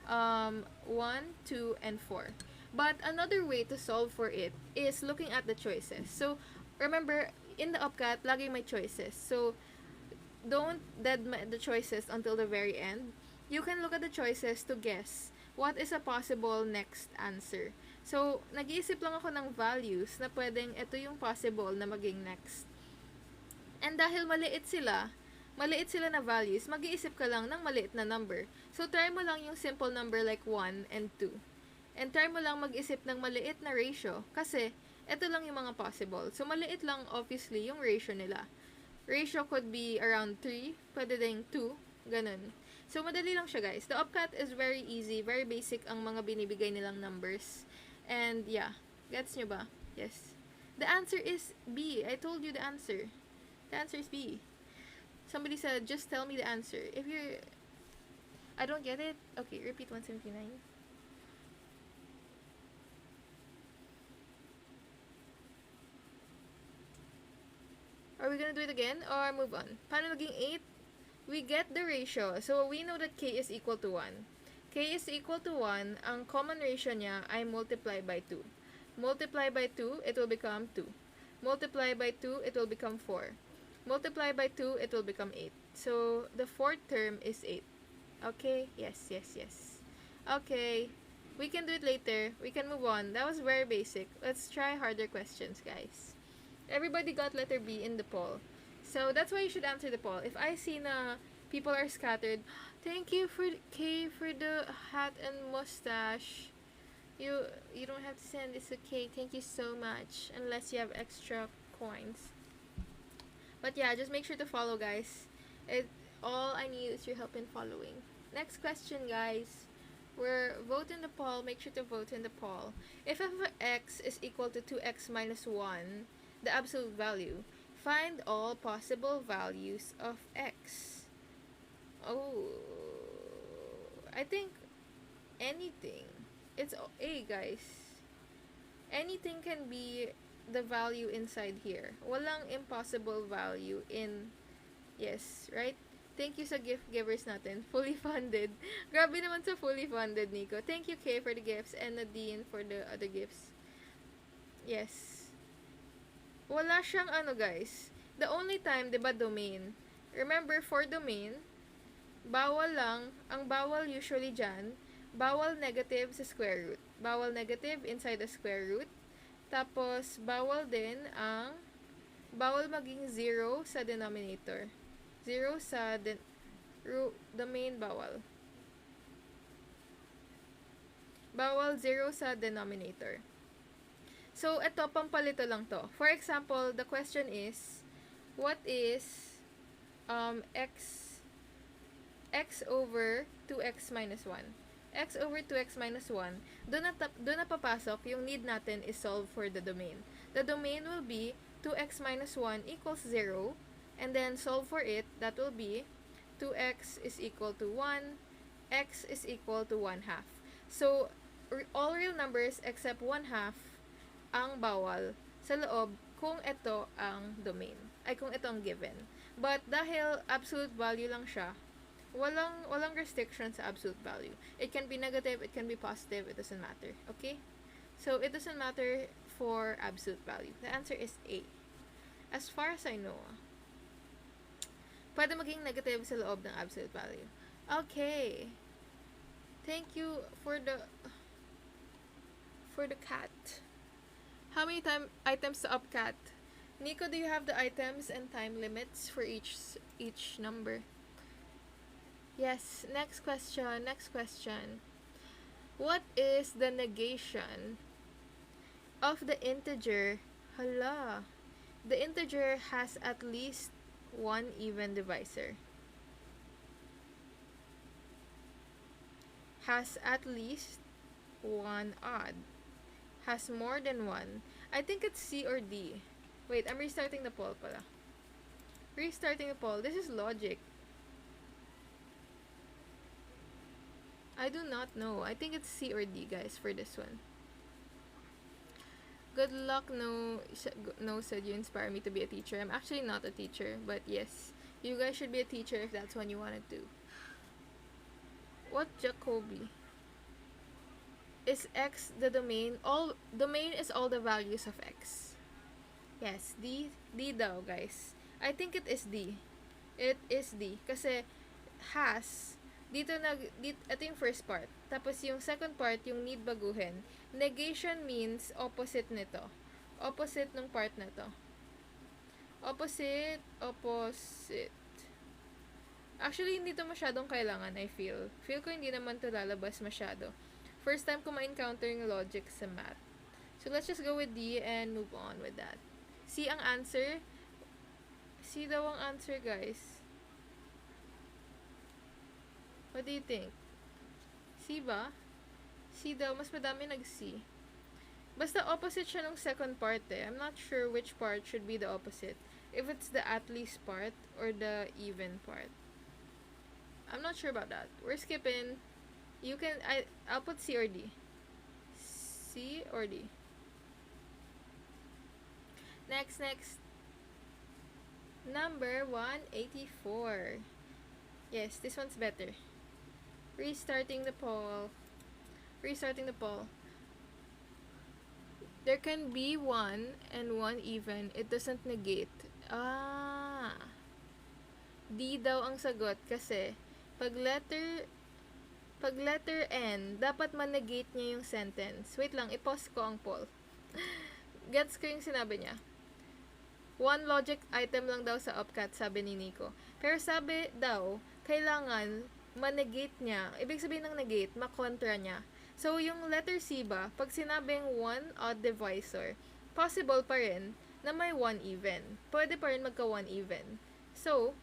1, 2, and 4. But another way to solve for it is looking at the choices. So, remember, in the UPCAT, laging may choices. So, don't dead the choices until the very end. You can look at the choices to guess what is a possible next answer. So, nag-iisip lang ako ng values na pwedeng ito yung possible na maging next. And dahil maliit sila na values, mag-iisip ka lang ng maliit na number. So, try mo lang yung simple number like 1 and 2. And try mo lang mag-isip ng maliit na ratio kasi ito lang yung mga possible. So, maliit lang obviously yung ratio nila. Ratio could be around 3, pwede ding 2, ganun. So, madali lang siya, guys. The UPCAT is very easy, very basic ang mga binibigay nilang numbers. And, yeah. Gets nyo ba? Yes. The answer is B. I told you the answer. The answer is B. Somebody said, just tell me the answer. If you're... I don't get it. Okay, repeat 179. Are we gonna do it again or move on? Paano naging 8? We get the ratio. So, we know that k is equal to 1. K is equal to 1. Ang common ratio niya ay multiply by 2. Multiply by 2, it will become 2. Multiply by 2, it will become 4. Multiply by 2, it will become 8. So, the fourth term is 8. Okay? Yes, yes, yes. Okay. We can do it later. We can move on. That was very basic. Let's try harder questions, guys. Everybody got letter B in the poll. So, that's why you should answer the poll. If I see na people are scattered, thank you for K for the hat and mustache. You don't have to send this, okay? Thank you so much. Unless you have extra coins. But yeah, just make sure to follow, guys. All I need is your help in following. Next question, guys. We're voting the poll. Make sure to vote in the poll. If f of x is equal to 2x minus 1, the absolute value, find all possible values of x. Oh, I think anything. It's A, guys. Anything can be the value inside here. Walang impossible value in... Yes, right? Thank you sa gift givers natin. Fully funded. Grabe naman sa fully funded, Nico. Thank you, Kay, for the gifts and Nadine for the other gifts. Yes. Wala siyang guys. The only time, diba, domain. Remember, for domain, bawal lang, ang bawal usually dyan, bawal negative sa square root. Bawal negative inside the square root. Tapos, bawal din ang, bawal maging 0 sa denominator. 0 sa domain, bawal. Bawal 0 sa denominator. So, ito, pampalito lang to. For example, the question is, what is x over 2x minus 1? X over 2x minus 1, doon na papasok yung need natin is solve for the domain. The domain will be 2x minus 1 equals 0, and then solve for it, that will be 2x is equal to 1, x is equal to 1 half. So, all real numbers except 1 half ang bawal sa loob kung ito ang domain, ay kung ito ang given. But dahil absolute value lang siya, walang restriction sa absolute value. It can be negative, it can be positive, it doesn't matter. Okay? So, it doesn't matter for absolute value. The answer is A. As far as I know, pwede maging negative sa loob ng absolute value. Okay. Thank you for the cat. How many items to UPCAT? Nico, do you have the items and time limits for each number? Yes. Next question. What is the negation of the integer? Hala. The integer has at least one even divisor. Has at least one odd. Has more than one. I think it's C or D. Wait, I'm restarting the poll pala. Restarting the poll. This is logic. I do not know. I think it's C or D, guys, for this one. Good luck, no, said you inspire me to be a teacher. I'm actually not a teacher, but yes, you guys should be a teacher if that's what you want to do. What Jacobi? Is X the domain? Domain is all the values of X. Yes, D daw, guys. I think it is D. It is D. Kasi has, ito yung first part. Tapos yung second part, yung need baguhin. Negation means opposite nito. Opposite ng part na to. Opposite. Actually, hindi to masyadong kailangan, I feel. Feel ko hindi naman to lalabas masyado. First time ko ma-encounter yung logic sa math. So, let's just go with D and move on with that. C ang answer. C daw ang answer, guys. What do you think? C ba? C daw. Mas madami nag-C. Basta opposite siya ng second part eh. I'm not sure which part should be the opposite. If it's the at least part or the even part. I'm not sure about that. We're skipping. You can, I'll put C or D. C or D. Next. Number 184. Yes, this one's better. Restarting the poll. There can be one and one even. It doesn't negate. D daw ang sagot kasi pag letter N, dapat ma-negate niya yung sentence. Wait lang, i-pause ko ang poll. Gets ko yung sinabi niya. One logic item lang daw sa UPCAT, sabi ni Nico. Pero sabi daw, kailangan ma-negate niya. Ibig sabihin ng negate, ma-contra niya. So, yung letter C ba, pag sinabing one odd divisor, possible pa rin na may one even. Pwede pa rin magka one even. So,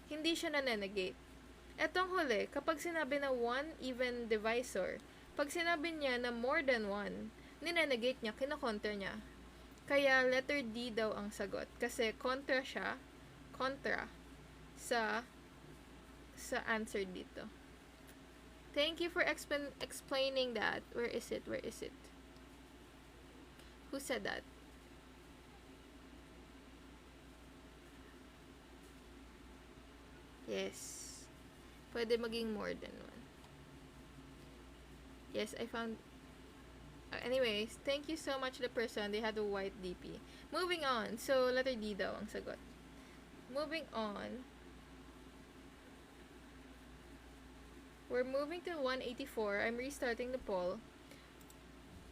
hindi siya na-negate. Etong huli, kapag sinabi na one even divisor, pag sinabi niya na more than one, ninenegate niya, kina-counter niya. Kaya letter D daw ang sagot. Kasi kontra siya, sa answer dito. Thank you for explaining that. Where is it? Who said that? Yes. Pwede maging more than one. Yes, I found... anyways, thank you so much the person. They had a white DP. Moving on. So, letter D daw ang sagot. Moving on. We're moving to 184. I'm restarting the poll.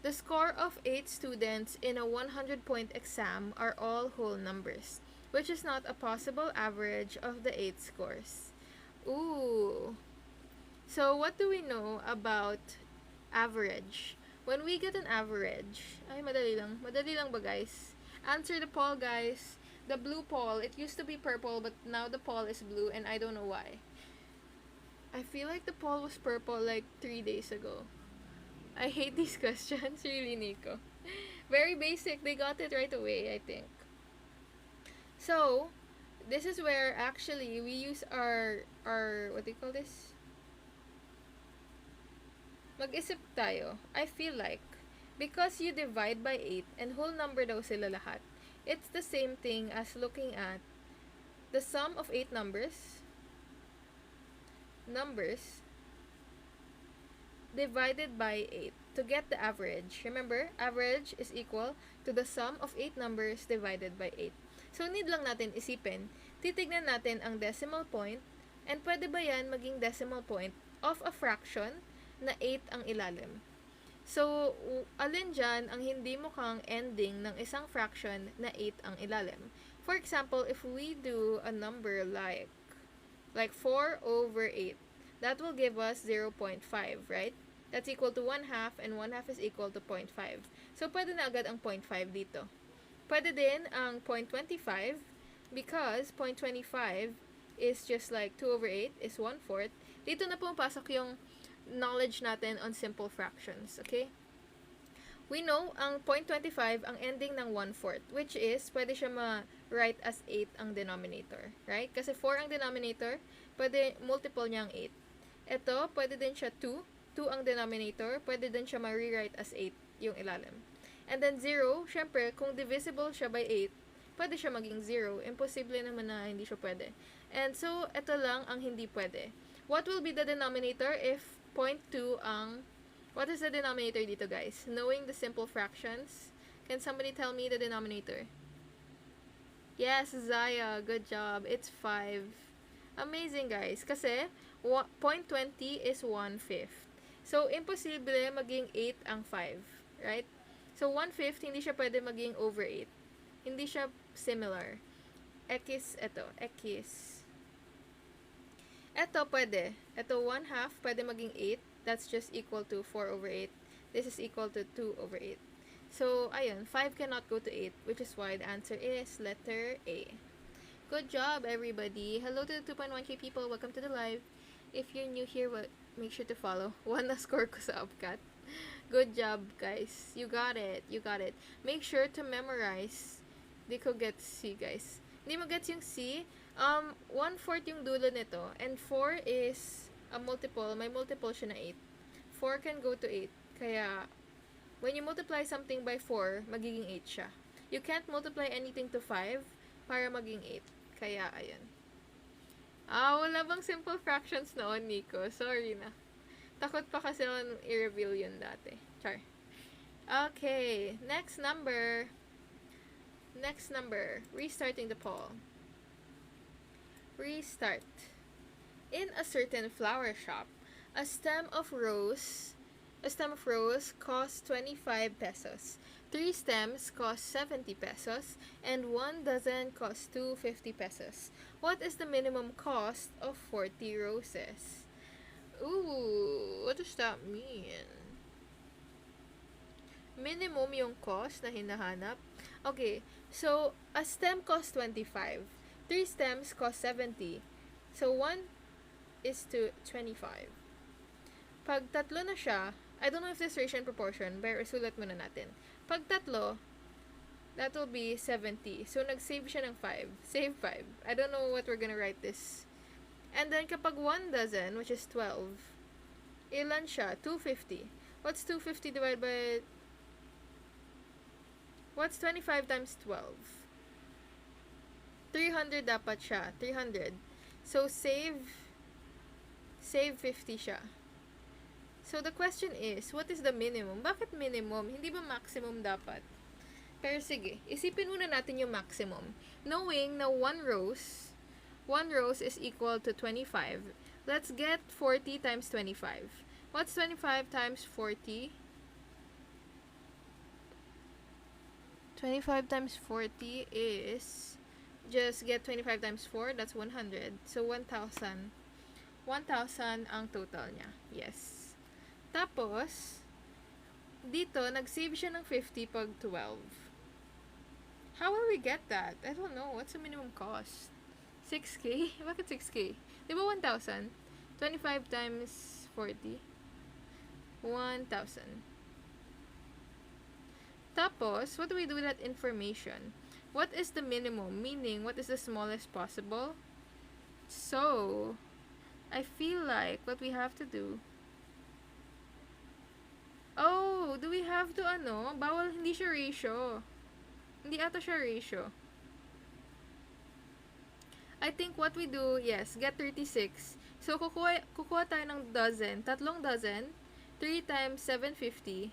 The score of 8 students in a 100-point exam are all whole numbers, which is not a possible average of the 8 scores. Ooh. So, what do we know about average? When we get an average, ay, madali lang. Madali lang ba, guys? Answer the poll, guys. The blue poll. It used to be purple, but now the poll is blue, and I don't know why. I feel like the poll was purple like 3 days ago. I hate these questions, really, Nico. Very basic. They got it right away, I think. So, this is where actually we use our what do you call this? Mag-isip tayo. I feel like because you divide by 8 and whole number daw sila lahat, it's the same thing as looking at the sum of 8 numbers divided by 8 to get the average. Remember, average is equal to the sum of 8 numbers divided by 8. So, need lang natin isipin. Titignan natin ang decimal point, and pwede ba yan maging decimal point of a fraction na 8 ang ilalim? So, alin dyan ang hindi mukhang ending ng isang fraction na 8 ang ilalim? For example, if we do a number like 4 over 8, that will give us 0.5, right? That's equal to 1 half, and 1 half is equal to 0.5. So, pwede na agad ang 0.5 dito. Pwede din ang 0.25 because 0.25 is just like 2 over 8 is 1/4. Dito na pumapasok yung knowledge natin on simple fractions, okay? We know ang 0.25 ang ending ng 1/4, which is pwede siya ma-write as 8 ang denominator, right? Kasi 4 ang denominator, pwede multiple niya ang 8. Ito, pwede din siya 2 ang denominator, pwede din siya ma-rewrite as 8 yung ilalim. And then 0, syempre, kung divisible siya by 8, pwede siya maging 0. Imposible naman na hindi siya pwede. And so, ito lang ang hindi pwede. What will be the denominator if 0.2 ang... What is the denominator dito, guys? Knowing the simple fractions, can somebody tell me the denominator? Yes, Zaya, good job. It's 5. Amazing, guys. Kasi, 0.20 is 1/5. So, imposible maging 8 ang 5, right? So, 1/5, hindi siya pwede maging over 8. Hindi siya similar. X, X. Ito, pwede. Ito, 1 half, pwede maging 8. That's just equal to 4 over 8. This is equal to 2 over 8. So, ayun, 5 cannot go to 8, which is why the answer is letter A. Good job, everybody. Hello to the 2.1k people. Welcome to the live. If you're new here, make sure to follow. 1 na score ko sa UPCAT. Good job, guys. You got it. Make sure to memorize. Di ko get C, guys. Hindi mo gets yung C. 1/4 yung dulo nito. And 4 is a multiple. May multiple siya na 8. 4 can go to 8. Kaya, when you multiply something by 4, magiging 8 siya. You can't multiply anything to 5 para maging 8. Kaya, ayun. Wala bang simple fractions noon, Nico? Sorry na. Takot pa kasi ako i-reveal yun dati. Char. Okay. Next number. Restarting the poll. Restart. In a certain flower shop, a stem of rose costs 25 pesos. 3 stems cost 70 pesos, and 1 dozen costs 250 pesos. What is the minimum cost of 40 roses? Ooh, what does that mean? Minimum yung cost na hinahanap. Okay, so a stem costs 25. 3 stems cost 70. So 1 is to 25. Pag tatlo na siya, I don't know if this ratio and proportion, pero sulat muna natin. Pag tatlo, that will be 70. So, nag-save siya ng 5. Save 5. I don't know what we're gonna write this. And then, kapag 1 dozen, which is 12, ilan siya? 250. What's 250 divided by... What's 25 times 12? 300 dapat siya. 300. So, save 50 siya. So, the question is, what is the minimum? Bakit minimum? Hindi ba maximum dapat? Pero sige, isipin muna natin yung maximum. Knowing na 1 rose is equal to 25. Let's get 40 times 25. What's 25 times 40? 25 times 40 is, just get 25 times 4, that's 100. So, 1,000. 1,000 ang total niya. Yes. Tapos, dito, nag-save siya ng 50 pag 12. How will we get that? I don't know. What's the minimum cost? 6K? Bakit 6K? Di ba 1,000? 25 times 40. 1,000. Tapos, what do we do with that information? What is the minimum? Meaning, what is the smallest possible? So, I feel like what we have to do... Oh, do we have to Bawal, hindi siya ratio. Hindi ata siya ratio. I think what we do, yes, get 36. So, kukuha tayo ng dozen. 3 dozen. 3 times 750.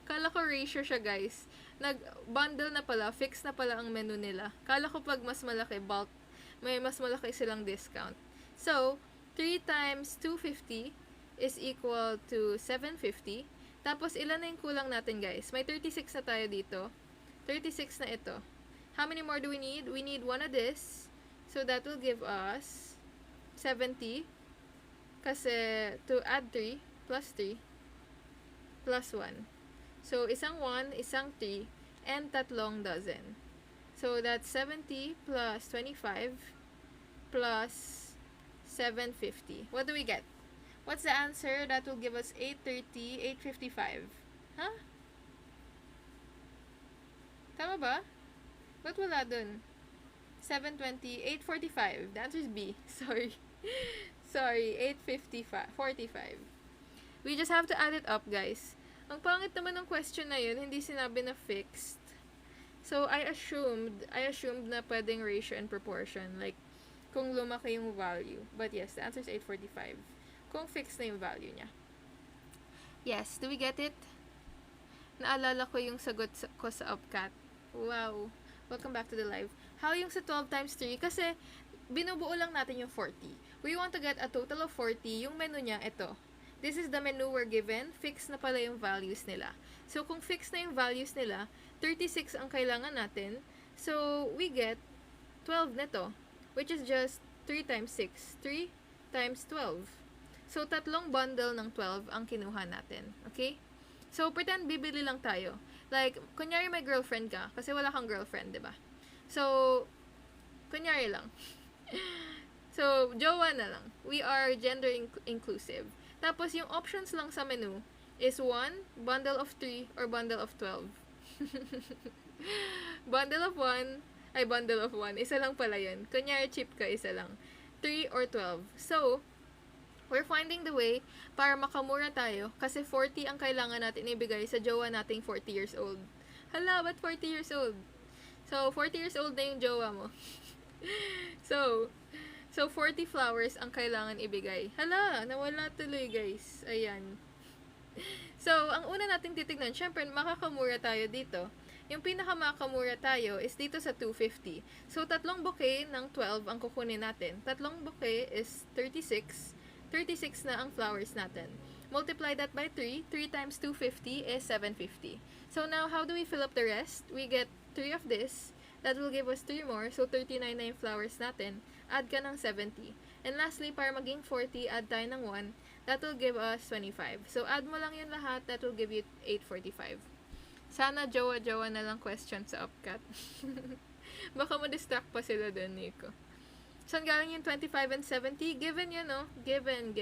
Kala ko ratio siya, guys. Nag-bundle na pala, fix na pala ang menu nila. Kala ko pag mas malaki, bulk, may mas malaki silang discount. So, 3 times 250 is equal to 750. Tapos, ilan na yung kulang natin, guys? May 36 na tayo dito. 36 na ito. How many more do we need? We need one of this. So, that will give us 70. Kasi, to add 3, plus 3, plus 1. So, isang 1, isang 3, and tatlong dozen. So, that's 70 plus 25 plus 750. What do we get? What's the answer? That will give us 830, 855. Huh? Tama ba? Ba't wala dun? 720, 845. The answer is B. Sorry. Sorry, 855, 45. We just have to add it up, guys. Ang pangit naman ng question na yun, hindi sinabi na fixed. So, I assumed na pwedeng ratio and proportion. Like, kung lumaki yung value. But yes, the answer is 845. Kung fixed na yung value niya. Yes, do we get it? Naalala ko yung sagot ko sa UPCAT. Wow. Welcome back to the live. How yung sa 12 times 3? Kasi, binubuo lang natin yung 40. We want to get a total of 40. Yung menu niya, ito. This is the menu we're given. Fixed na pala yung values nila. So, kung fixed na yung values nila, 36 ang kailangan natin. So, we get 12 nito, which is just 3 times 6. 3 times 12. So, tatlong bundle ng 12 ang kinuha natin. Okay? So, pretend bibili lang tayo. Like, kunyari may girlfriend ka, kasi wala kang girlfriend, diba? So, kunyari lang. So, jowa na lang. We are gender inclusive. Tapos, yung options lang sa menu is 1, bundle of 3, or bundle of 12. Bundle of 1, bundle of 1. Isa lang pala yun. Kunyari, cheap ka, isa lang. 3 or 12. So, we're finding the way para makamura tayo kasi 40 ang kailangan natin ibigay sa jowa nating 40 years old. Hala, ba't 40 years old? So, 40 years old na yung jowa mo. So, 40 flowers ang kailangan ibigay. Hala, nawala tuloy, guys. Ayan. So, ang una nating titignan, syempre, makakamura tayo dito. Yung pinakamakamura tayo is dito sa 250. So, tatlong bouquet ng 12 ang kukunin natin. Tatlong bouquet is 36. 36 na ang flowers natin. Multiply that by 3. 3 times 250 is 750. So, now, how do we fill up the rest? We get 3 of this. That will give us 3 more. So, 39 na yung flowers natin. Add ka ng 70. And lastly, para maging 40, add tayo ng 1. That will give us 25. So, add mo lang yun lahat. That will give you 845. Sana jowa-jowa na lang question sa UPCAT. Baka ma-distract pa sila dun, Nico. Saan galing yung 25 and 70? Given yun, no? Given.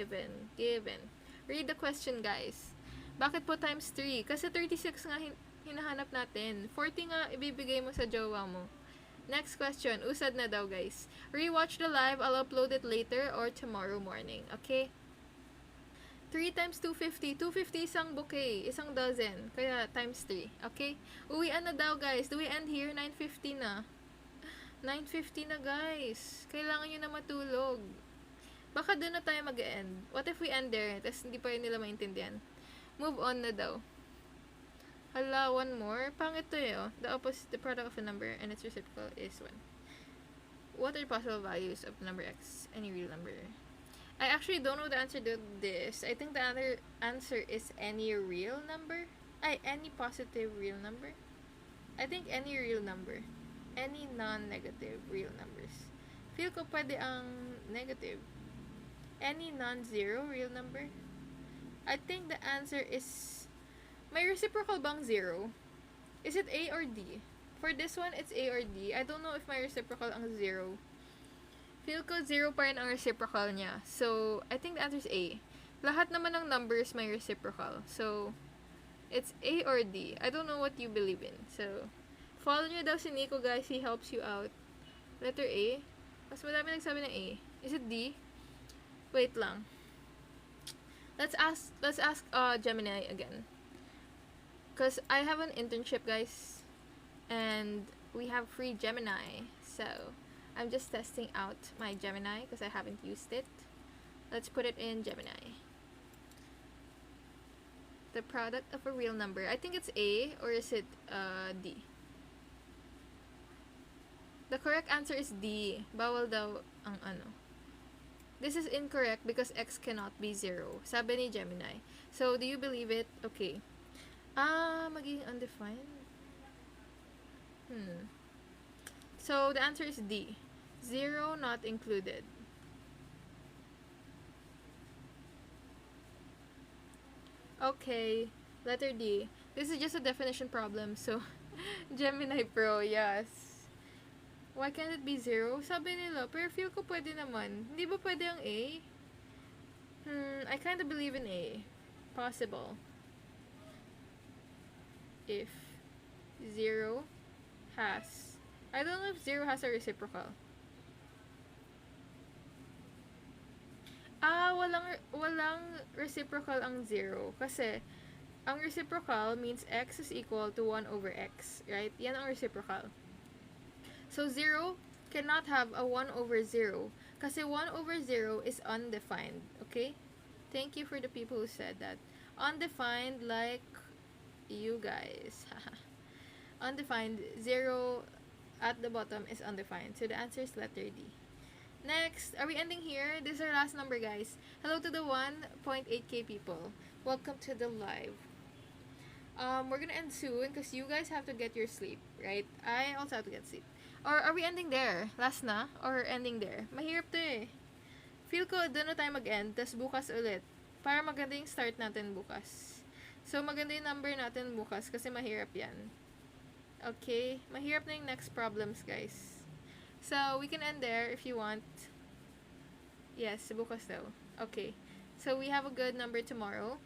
Read the question, guys. Bakit po times 3? Kasi 36 nga hinahanap natin. 40 nga ibibigay mo sa jowa mo. Next question. Usad na daw, guys. Rewatch the live. I'll upload it later or tomorrow morning. Okay? 3 times 250. 250 isang bouquet. Isang dozen. Kaya times 3. Okay? Uwian na daw, guys. Do we end here? 9:50 na. 9:50 na, guys. Kailangan nyo na matulog. Baka doon na tayo mag-end. What if we end there? Tapos hindi pa rin nila maintindihan. Move on na daw. Hala, one more. Pangit to eh, oh. The product of a number and its reciprocal is 1. What are the possible values of number x? Any real number? I actually don't know the answer to this. I think the other answer is any real number. Any positive real number. I think any real number. Any non-negative real numbers. Feel ko pwede ang negative. Any non-zero real number. I think the answer is... May reciprocal bang 0? Is it A or D? For this one, it's A or D. I don't know if may reciprocal ang 0. Feel ko 0 pa rin ang reciprocal niya. So, I think the answer is A. Lahat naman ng numbers may reciprocal. So, it's A or D. I don't know what you believe in. So, follow nyo daw si Nico, guys. He helps you out. Letter A. Mas madami nagsabi ng A. Is it D? Wait lang. Let's ask Gemini again. Because I have an internship, guys, and we have free Gemini, so I'm just testing out my Gemini because I haven't used it. Let's put it in Gemini. The product of a real number. I think it's A, or is it D? The correct answer is D. Bawal daw ang ano. This is incorrect because x cannot be 0. Sabi ni Gemini. So, do you believe it? Okay. Magiging undefined? So, the answer is D. 0 not included. Okay. Letter D. This is just a definition problem. So, Gemini Pro, yes. Why can't it be 0? Sabi nila, pero feel ko pwede naman. Hindi ba pwede ang A? I kind of believe in A. Possible. If 0 has... I don't know if 0 has a reciprocal. Walang reciprocal ang 0. Kasi, ang reciprocal means x is equal to 1 over x. Right? Yan ang reciprocal. So, 0 cannot have a 1 over 0. Kasi 1 over 0 is undefined. Okay? Thank you for the people who said that. Undefined like you guys. Undefined. 0 at the bottom is undefined. So, the answer is letter D. Next, are we ending here? This is our last number, guys. Hello to the 1.8k people. Welcome to the live. We're gonna end soon because you guys have to get your sleep, right? I also have to get sleep. Or are we ending there? Last na? Or ending there? Mahirap to eh. Feel ko doon na tayo mag-end, tas bukas ulit. Para maganda yung start natin bukas. So, maganda yung number natin bukas kasi mahirap yan. Okay? Mahirap na yung next problems, guys. So, we can end there if you want. Yes, bukas daw. Okay. So, we have a good number tomorrow.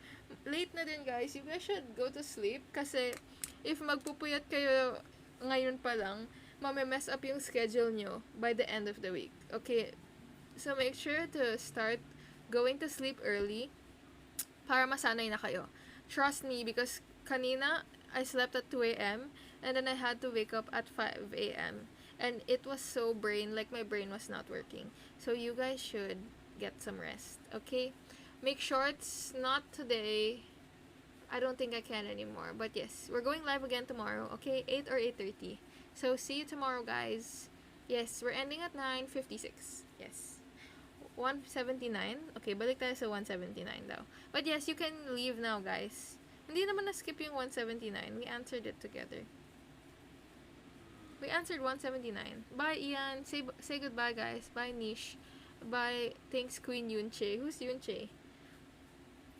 Late na din, guys. You guys should go to sleep kasi if magpupuyat kayo ngayon pa lang, mess up yung schedule nyo by the end of the week. Okay? So, make sure to start going to sleep early para masanay na kayo. Trust me, because kanina, I slept at 2 a.m. and then I had to wake up at 5 a.m. And it was so like my brain was not working. So, you guys should get some rest. Okay? Make sure it's not today. I don't think I can anymore. But yes, we're going live again tomorrow. Okay? 8 or 8:30. So, see you tomorrow, guys. Yes, we're ending at 9:56. Yes. 179. Okay, balik tayo sa 179 daw. But yes, you can leave now, guys. Hindi naman na-skip yung 179. We answered it together. We answered 179. Bye, Ian. Say goodbye, guys. Bye, Nish. Bye. Thanks, Queen Yunche. Who's Yunche?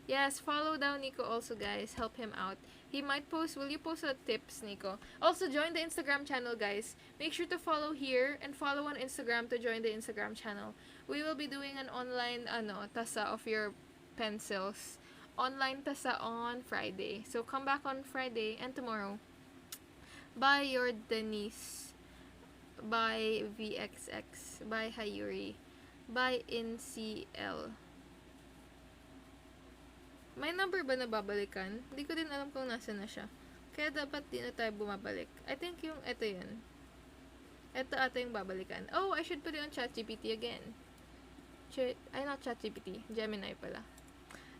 Yes, follow down Nico also, guys. Help him out. He might post. Will you post tips, Nico? Also, join the Instagram channel, guys. Make sure to follow here and follow on Instagram to join the Instagram channel. We will be doing an online tasa of your pencils. Online tasa on Friday. So, come back on Friday and tomorrow. Bye, your Denise. Bye, VXX. Bye, Hayuri. Bye, NCL. May number ba na babalikan? Hindi ko din alam kung nasa na siya. Kaya dapat di na tayo bumabalik. I think yung ito yun. Ito ata yung babalikan. Oh, I should put it on ChatGPT again. Not ChatGPT. Gemini pala.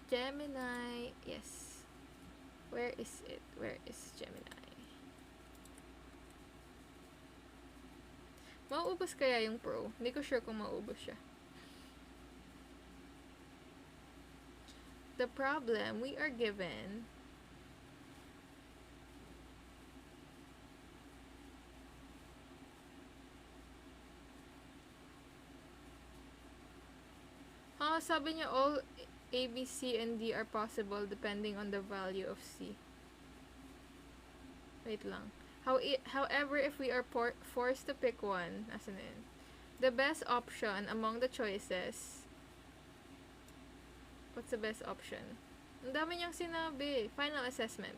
Gemini. Yes. Where is it? Where is Gemini? Mauubos kaya yung Pro? Hindi ko sure kung mauubos siya. The problem we are given sabi niya all A, B, C, and D are possible depending on the value of C. Wait lang. However, if we are forced to pick one, asan na yun? The best option among the choices. What's the best option? Ang dami niyang sinabi. Final assessment.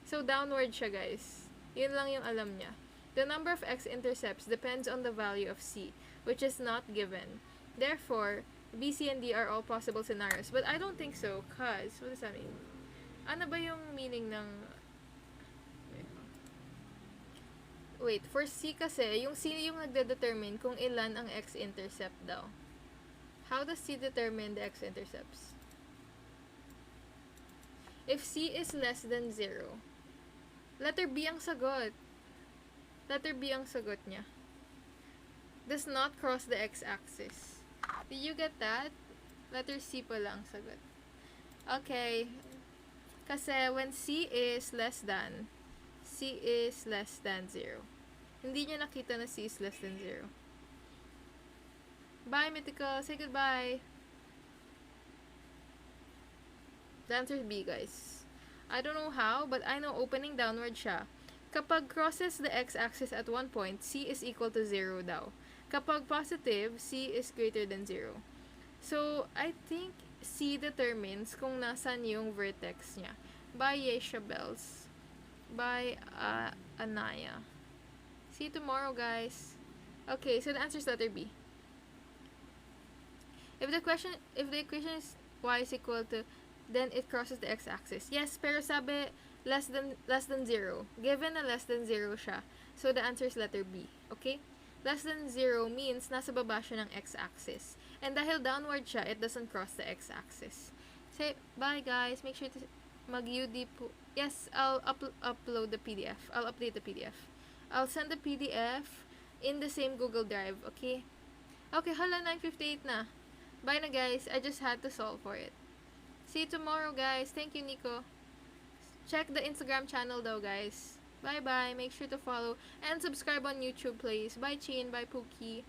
So, downward siya, guys. Yun lang yung alam niya. The number of x-intercepts depends on the value of C, which is not given. Therefore, B, C, and D are all possible scenarios. But I don't think so, cause, what does that mean? Ano ba yung meaning ng... Wait, for C kasi, yung C yung nagde-determine kung ilan ang x-intercept daw. How does C determine the x-intercepts? If C is less than 0, letter B ang sagot. Letter B ang sagot niya. Does not cross the x-axis. Did you get that? Letter C pala ang sagot. Okay. Kasi when C is less than 0. Hindi niya nakita na C is less than 0. Bye, Mythical. Say goodbye. The answer is B, guys. I don't know how, but I know opening downward siya. Kapag crosses the x-axis at one point, C is equal to 0 daw. Kapag positive, C is greater than 0. So, I think C determines kung nasan yung vertex niya. Bye, Yesha Bells. Bye, Anaya. See you tomorrow, guys. Okay, so the answer is letter B. If the equation is y is equal to, then it crosses the x-axis. Yes, pero sabi less than 0. Given na less than 0 siya. So the answer is letter B. Okay? Less than 0 means nasa baba siya ng x-axis. And dahil downward siya, it doesn't cross the x-axis. Say bye, guys. Make sure to mag-UD po. Yes, I'll upload the PDF. I'll update the PDF. I'll send the PDF in the same Google Drive. Okay? Okay, hala, 9:58 na. Bye na, guys. I just had to solve for it. See you tomorrow, guys. Thank you, Nico. Check the Instagram channel though, guys. Bye-bye. Make sure to follow and subscribe on YouTube, please. Bye, Chin. Bye, Pookie.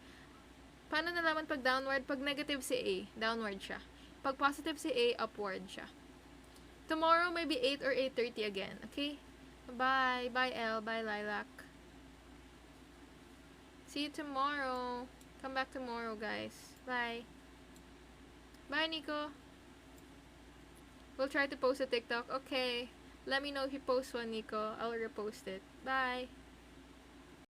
Paano nalaman pag downward? Pag negative si A, downward siya. Pag positive si A, upward siya. Tomorrow, maybe 8 or 8:30 again. Okay? Bye. Bye, Elle. Bye, Lilac. See you tomorrow. Come back tomorrow, guys. Bye. Bye, Nico. We'll try to post a TikTok. Okay. Let me know if you post one, Nico. I'll repost it. Bye.